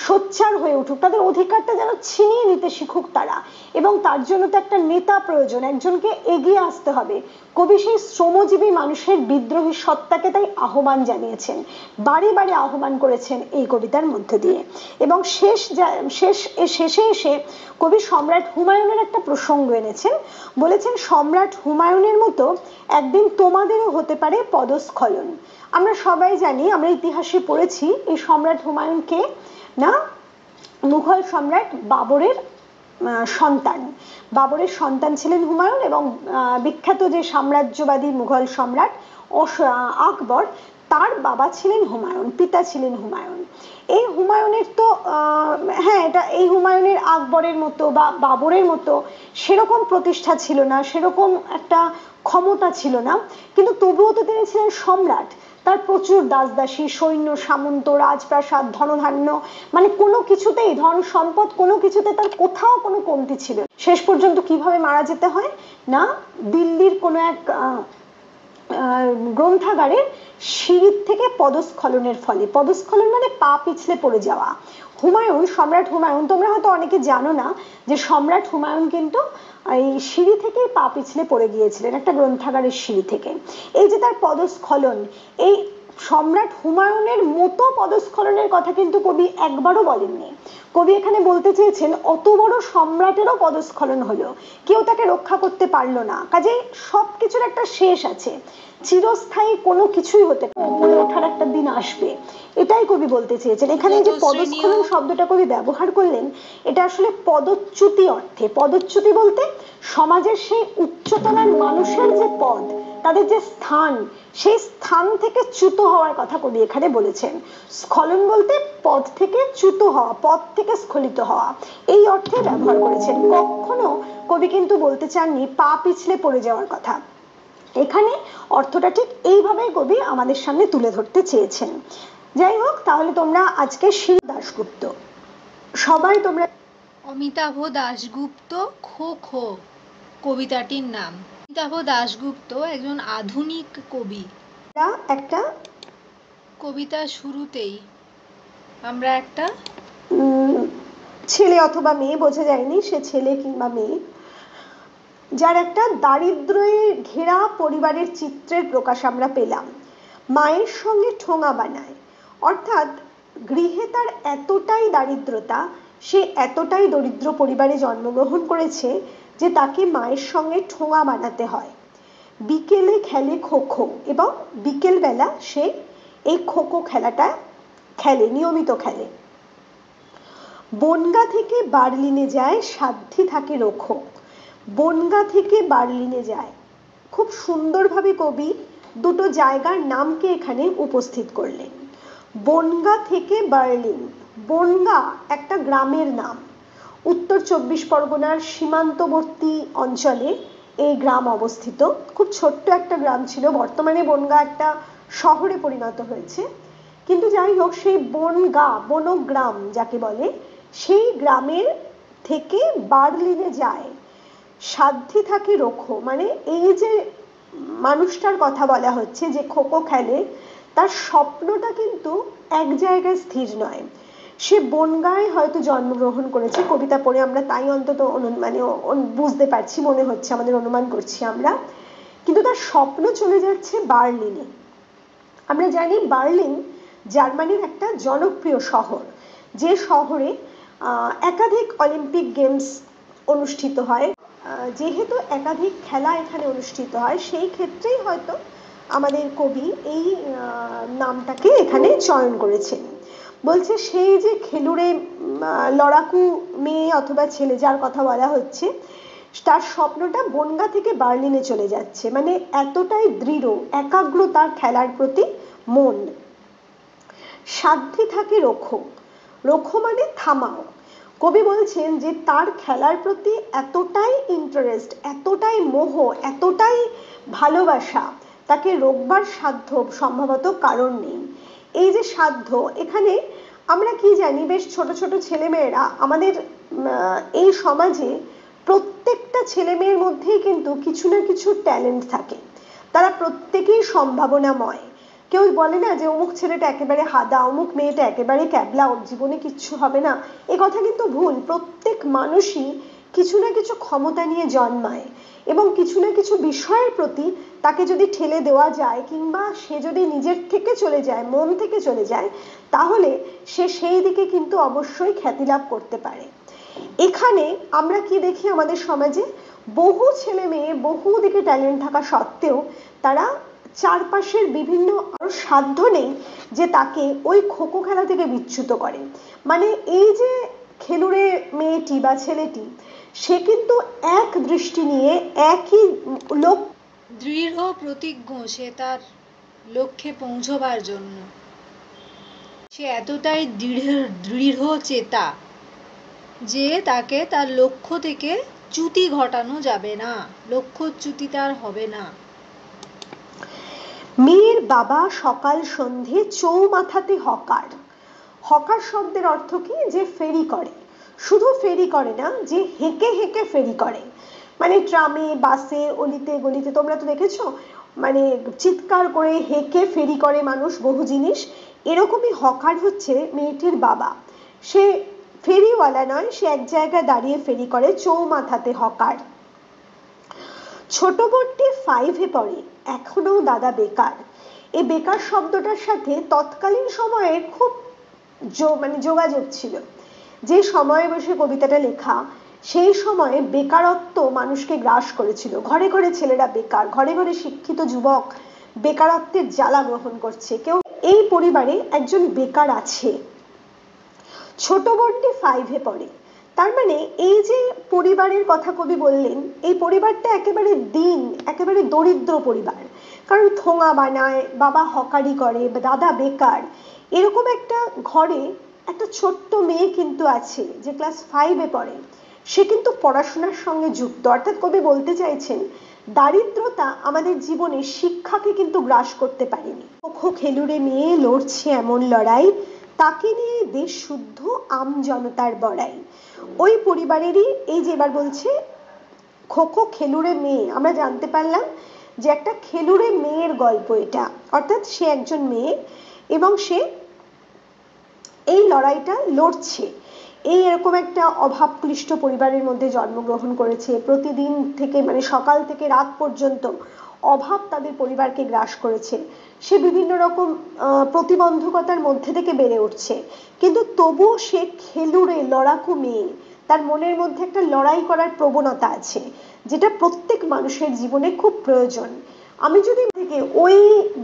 সোচ্চার হয়ে উঠুক, তাদের অধিকারটা যেন ছিনিয়ে নিতে শিখুক তারা, এবং তার জন্য তো একটা নেতা প্রয়োজন, একজনকে এগিয়ে আসতে হবে। কবি সেই শ্রমজীবী মানুষের বিদ্রোহী সত্তাকে তাই আহ্বান জানিয়েছেন, বারে বারে আহ্বান করেছেন এই কবিতার মধ্য দিয়ে। এবং শেষে এসে কবি সম্রাট হুমায়ুনের একটা প্রসঙ্গ এনেছেন, বলেছেন সম্রাট হুমায়ুনের মতো একদিন তোমাদেরও হতে পারে পদস্খলন। আমরা সবাই জানি, আমরা ইতিহাসে পড়েছি এই সম্রাট হুমায়ুনকে না, মুঘল সম্রাট বাবরের সন্তান। বাবরের সন্তান ছিলেন হুমায়ুন, এবং বিখ্যাত যে সাম্রাজ্যবাদী মুঘল সম্রাট আকবর, তার বাবা ছিলেন হুমায়ুন, পিতা ছিলেন হুমায়ুন। এই হুমায়ুনের তো হ্যাঁ, এটা এই হুমায়ুনের আকবরের মতো বা বাবরের মতো সেরকম প্রতিষ্ঠা ছিল না, সেরকম একটা ক্ষমতা ছিল না, কিন্তু তবুও তো তিনি ছিলেন সম্রাট। তার প্রচুর দাসদাসী, সৈন্য সামন্ত, রাজপ্রাসাদ, ধনধান্য, মানে কোনো কিছুতেই, ধন সম্পদ কোনো কিছুতে তার কোথাও কোনো কমতি ছিল। শেষ পর্যন্ত কিভাবে মারা যেতে হয় না, দিল্লির কোনো এক গ্রন্থাগারের সিঁড়ির থেকে পদস্খলনের ফলে, পদস্খলন মানে পা পিছলে পড়ে যাওয়া। হুমায়ুন, সম্রাট হুমায়ুন, তোমরা হয়তো অনেকে জানো না যে সম্রাট হুমায়ুন কিন্তু এই সিঁড়ি থেকেই পা পিছলে পড়ে গিয়েছিলেন, একটা গ্রন্থাগারের সিঁড়ি থেকে। এই যে তার পদস্খলন, এই সম্রাট হুমায়ুনের মতো পদস্খলনের কথা কিন্তু কবি একবারও বলেননি। কবি এখানে বলতে চেয়েছেন অত বড় সম্রাটেরও পদস্খলন হলো, কেউ তাকে রক্ষা করতে পারলো না, কাজেই সবকিছুর একটা শেষ আছে, চিরস্থায়ী কোনো কিছুই হতে উপরে ওঠার একটা দিন আসবে, এটাই কবি বলতে চেয়েছেন। এখানে এই যে পদস্খলন শব্দটা কবি ব্যবহার করলেন, এটা আসলে পদচ্যুতি অর্থে। পদচ্যুতি বলতে সমাজের সেই উচ্চতলার মানুষের যে পদ, তাদের যে স্থান, সেই স্থান থেকে চ্যুত হওয়ার কথা কবি এখানে বলেছেন। স্খলন বলতে পদ থেকে চ্যুত হওয়া, পদ থেকে স্খলিত হওয়া, এই অর্থে ব্যবহার করেছেন। কখনো কবি কিন্তু বলতে চাননি পা পিছলে পড়ে যাওয়ার কথা। এখানে অর্থটা ঠিক এইভাবেই কবি আমাদের সামনে তুলে ধরতে চেয়েছেন। যাই হোক, তাহলে তোমরা আজকে শিরু দাশগুপ্ত সবাই তোমরা, অমিতাভ দাশগুপ্ত খো খো কবিতাটির নাম। অমিতাভ দাশগুপ্ত একজন আধুনিক কবি। একটা কবিতার শুরুতেই আমরা একটা ছেলে অথবা মেয়ে, বোঝা যায়নি সে ছেলে কিংবা মেয়ে, যার একটা দারিদ্র্যে ঘেরা পরিবারের চিত্রের প্রকাশ আমরা পেলাম। মায়ের সঙ্গে ঠোঙা বানায়, অর্থাৎ গৃহে তার এতটাই দারিদ্রতা, সে এতটাই দরিদ্র পরিবারে জন্মগ্রহণ করেছে যে তাকে মায়ের সঙ্গে ঠোঙা বানাতে হয়। বিকেলে খেলে খো খো, এবং বিকেল বেলা সে এই খো খো খেলাটা খেলে, নিয়মিত খেলে। বনগা থেকে বার্লিনে যায়, সাধ্যি থাকে রোখো। বনগা থেকে বার্লিনে যায়, খুব সুন্দরভাবে কবি দুটো জায়গার নামকে এখানে উপস্থিত করলেন। বনগা থেকে বার্লিন, বনগা একটা গ্রামের নাম, উত্তর 24 পরগনার সীমান্তবর্তী অঞ্চলে এই গ্রাম অবস্থিত। খুব ছোট্ট একটা গ্রাম ছিল, বর্তমানে বনগা একটা শহরে পরিণত হয়েছে, কিন্তু যাই হোক সেই বনগা, বনগ্রাম যাকে বলে, সেই গ্রামের থেকে বার্লিনে যায়, সাধ্যি থাকে রোখো। মানে এই যে মানুষটার কথা বলা হচ্ছে যে খোখো খেলে, তার স্বপ্নটা কিন্তু এক জায়গায় স্থির নয়। সে বনগায় হয়তো জন্মগ্রহণ করেছে, কবিতা পড়ে আমরা তাই অন্তত মানে বুঝতে পারছি, মনে হচ্ছে, আমাদের অনুমান করছি আমরা, কিন্তু তার স্বপ্ন চলে যাচ্ছে বার্লিনে। আমরা জানি বার্লিন জার্মানির একটা জনপ্রিয় শহর, যে শহরে একাধিক অলিম্পিক গেমস অনুষ্ঠিত হয়। যেহেতু একাধিক খেলা এখানে অনুষ্ঠিত হয়, সেই ক্ষেত্রেই হয়তো আমাদের কবি এই নামটাকে এখানে চয়ন করেছেন। বলছে সেই যে খেলুড়ে লড়াকু মেয়ে অথবা ছেলে যার কথা বলা হচ্ছে, তার স্বপ্নটা বনগা থেকে বার্লিনে চলে যাচ্ছে, মানে এতটাই দৃঢ় একাগ্র তার খেলার প্রতি মন। সাধ্যি থাকে রোখো, রোখো মানে থামাও। কবি বলছেন যে তার খেলার প্রতি এতটাই ইন্টারেস্ট, এতটাই মোহ, এতটাই ভালোবাসা, তাকে রোকবার সাধ্য সম্ভবত কারণ নেই। এই যে সাধ্য, এখানে আমরা কি জানি, বেশ ছোট ছোট ছেলেমেয়েরা আমাদের এই সমাজে, প্রত্যেকটা ছেলে মেয়ের মধ্যেই কিন্তু কিছু না কিছু ট্যালেন্ট থাকে, তারা প্রত্যেকেই সম্ভাবনাময়। কেউ বলে না যে অমুক ছেলেটা একেবারে হাদা, অমুক মেয়েটা একেবারে ক্যাবলা, ওর জীবনে কিচ্ছু হবে না, এ কথা কিন্তু ভুল। প্রত্যেক মানুষই কিছু না কিছু ক্ষমতা নিয়ে জন্মায়, এবং কিছু না কিছু বিষয়ের প্রতি তাকে যদি ঠেলে দেওয়া যায়, কিংবা সে যদি নিজের থেকে চলে যায়, মন থেকে চলে যায়, তাহলে সে সেই দিকে কিন্তু অবশ্যই খ্যাতি লাভ করতে পারে। এখানে আমরা কি দেখি, আমাদের সমাজে বহু ছেলে মেয়ে বহু দিকে ট্যালেন্ট থাকা সত্ত্বেও তারা চারপাশের বিভিন্ন সাধ্য নেই যে তাকে ওই খোখো খেলা থেকে বিচ্যুত করে। মানে এই যে খেলুড়ে মেয়েটি বা ছেলেটি, সে কিন্তু এক দৃষ্টি নিয়ে একই লোক, দৃঢ় প্রতিজ্ঞ সে তার লক্ষ্যে পৌঁছবার জন্য। সে এতটাই দৃঢ় চেতা যে তাকে তার লক্ষ্য থেকে চ্যুতি ঘটানো যাবে না, লক্ষ্যচ্যুতি তার হবে না। মেয়ের বাবা সকাল সন্ধে চৌমাথাতে হকার। হকার শব্দের অর্থ কি, যে ফেরি করে। শুধু ফেরি করে না, যে হেঁকে হেঁকে ফেরি করে, মানে ট্রামে বাসে অলিতে গলিতে তোমরা তো দেখেছো, মানে চিৎকার করে হেঁকে ফেরি করে মানুষ বহু জিনিস। এরকমই হকার হচ্ছে মেয়েটির বাবা। সে ফেরিওয়ালা নয়, সে এক জায়গায় দাঁড়িয়ে ফেরি করে, চৌমাথাতে হকার। ছোট বোনটি 5-এ পড়ে, এখনো দাদা বেকার। এই বেকার শব্দটার সাথে তৎকালীন সময়ে খুব মানে যোগাযোগ ছিল। যে সময়ে বসে কবিতাটা লেখা, সেই সময়ে বেকারত্ব মানুষকে গ্রাস করেছিল। ঘরে ঘরে ছেলেরা বেকার, ঘরে ঘরে শিক্ষিত যুবক বেকারত্বের জ্বালা গ্রহণ করছে। কেউ এই পরিবারে একজন বেকার আছে। ছোট বোনটি 5-এ পড়ে, তার মানে এই যে পরিবারের কথা কবি বললেন, এই পরিবারটা একেবারে একেবারে দরিদ্র পরিবার। কারণ ঠোঙা বানায়, বাবা হকারি করে, দাদা বেকার, এরকম একটা ঘরে একটা ছোট্ট মেয়ে কিন্তু আছে যে ক্লাস 5-এ পড়ে। সে কিন্তু পড়াশোনার সঙ্গে যুক্ত, অর্থাৎ কবি বলতে চাইছেন দারিদ্রতা আমাদের জীবনে শিক্ষাকে কিন্তু গ্রাস করতে পারেনি। খো খেলুড়ে মেয়ে লড়ছে এমন লড়াই, তাকে নিয়ে দেশ শুদ্ধ আম জনতার বড়াই। ওই পরিবারেরই এই যে এবার বলছে খোখো খেলুড়ে মেয়ে, আমরা জানতে পারলাম যে একটা খেলুড়ে মেয়ের গল্প এটা, অর্থাৎ সে একজন মেয়ে এবং সে এই লড়াইটা লড়ছে। এই এরকম একটা অভাবক্লিষ্ট পরিবারের মধ্যে জন্মগ্রহণ করেছে, প্রতিদিন থেকে মানে সকাল থেকে রাত পর্যন্ত অভাব তাদের পরিবারকে গ্রাস করেছে, সে বিভিন্ন রকম প্রতিবন্ধকতার মধ্যে থেকে বেড়ে উঠছে, কিন্তু তবুও সে খেলুড়ে লড়াকু মেয়ে, তার মনের মধ্যে একটা লড়াই করার প্রবণতা আছে, যেটা প্রত্যেক মানুষের জীবনে খুব প্রয়োজন। আমি যদি থেকে ওই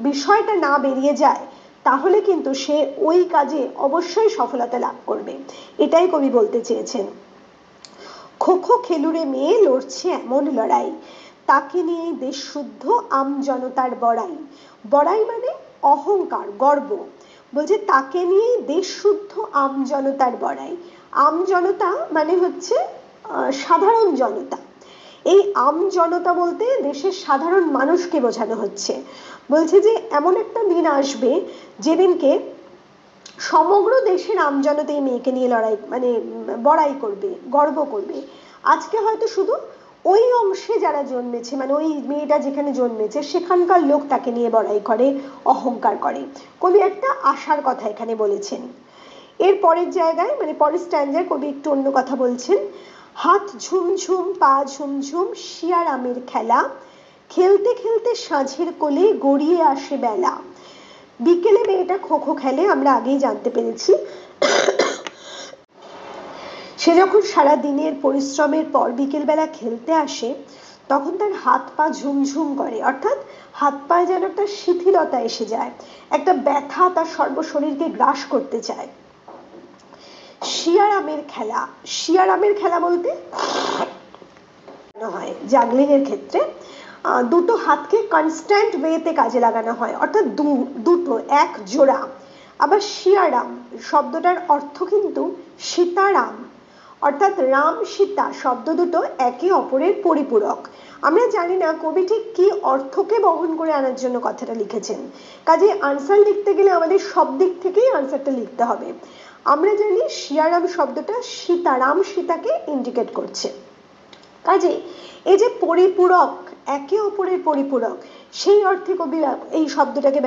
বিষয়টা না বেরিয়ে যায়, তাহলে কিন্তু সে ওই কাজে অবশ্যই সফলতা লাভ করবে, এটাই কবি বলতে চেয়েছেন। খো খো খেলুড়ে মেয়ে লড়ছে এমন লড়াই, তাকে নিয়ে দেশ শুদ্ধ আম জনতার বড়াই। বড়াই মানে অহংকার, গর্ব। বলছে তাকে নিয়ে দেশ শুদ্ধ আম জনতার বড়াই। আম জনতা মানে হচ্ছে সাধারণ জনতা। এই আম জনতা বলতে দেশের সাধারণ মানুষকে বোঝানো হচ্ছে। বলছে যে এমন একটা দিন আসবে যেদিনকে সমগ্র দেশের আম জনতা এই মেয়েকে নিয়ে লড়াই মানে বড়াই করবে, গর্ব করবে। আজকে হয়তো শুধু ওই অংশে যারা জন্মেছে, মানে ওই মেয়েটা যেখানে জন্মেছে সেখানকার লোক তাকে নিয়ে বড়াই করে, অহংকার করে। কবি একটা আশার কথা এখানে বলেছেন। এর পরের জায়গায় মানে পরের স্ট্যান্ডায় কবি একটু অন্য কথা বলছেন। হাত ঝুমঝুম পা ঝুমঝুম শিয়ার আমের খেলা, খেলতে খেলতে সাঁঝের কোলে গড়িয়ে আসে বেলা। বিকেলে মেয়েটা খো খো খেলে, আমরা আগেই জানতে পেরেছি। সে যখন সারা দিনের পরিশ্রমের পর বিকেল বেলা খেলতে আসে, তখন তার হাত পা ঝুমঝুম করে, অর্থাৎ হাত পায়ে যেন একটা শিথিলতা এসে যায়, একটা ব্যথা তার সর্বশরীরকে গ্রাস করতে চায়। শিয়ার আমের খেলা, শিয়ার আমের খেলা বলতে হয় জাগলিং এর ক্ষেত্রে দুটো হাতকে কনস্ট্যান্ট ওয়েতে কাজে লাগানো হয়, অর্থাৎ দুটো এক জোড়া। আবার শিয়ারাম শব্দটার অর্থ কিন্তু সীতারাম, অর্থাৎ রাম সীতা শব্দ দুটো একে অপরের পরিপূরক। আমরা জানি না কবি ঠিক কি অর্থকে বহন করে আনার জন্য কথাটা লিখেছেন, কাজে আনসার লিখতে গেলে আমাদের সব দিক থেকেই আনসারটা লিখতে হবে। আমরা জানি শিয়ারাম শব্দটা সীতারাম সীতাকে ইন্ডিকেট করছে, কাজে এই যে পরিপূরক, একে অপরের পরিপূরক, সেই অর্থে কবি এই শব্দটাকে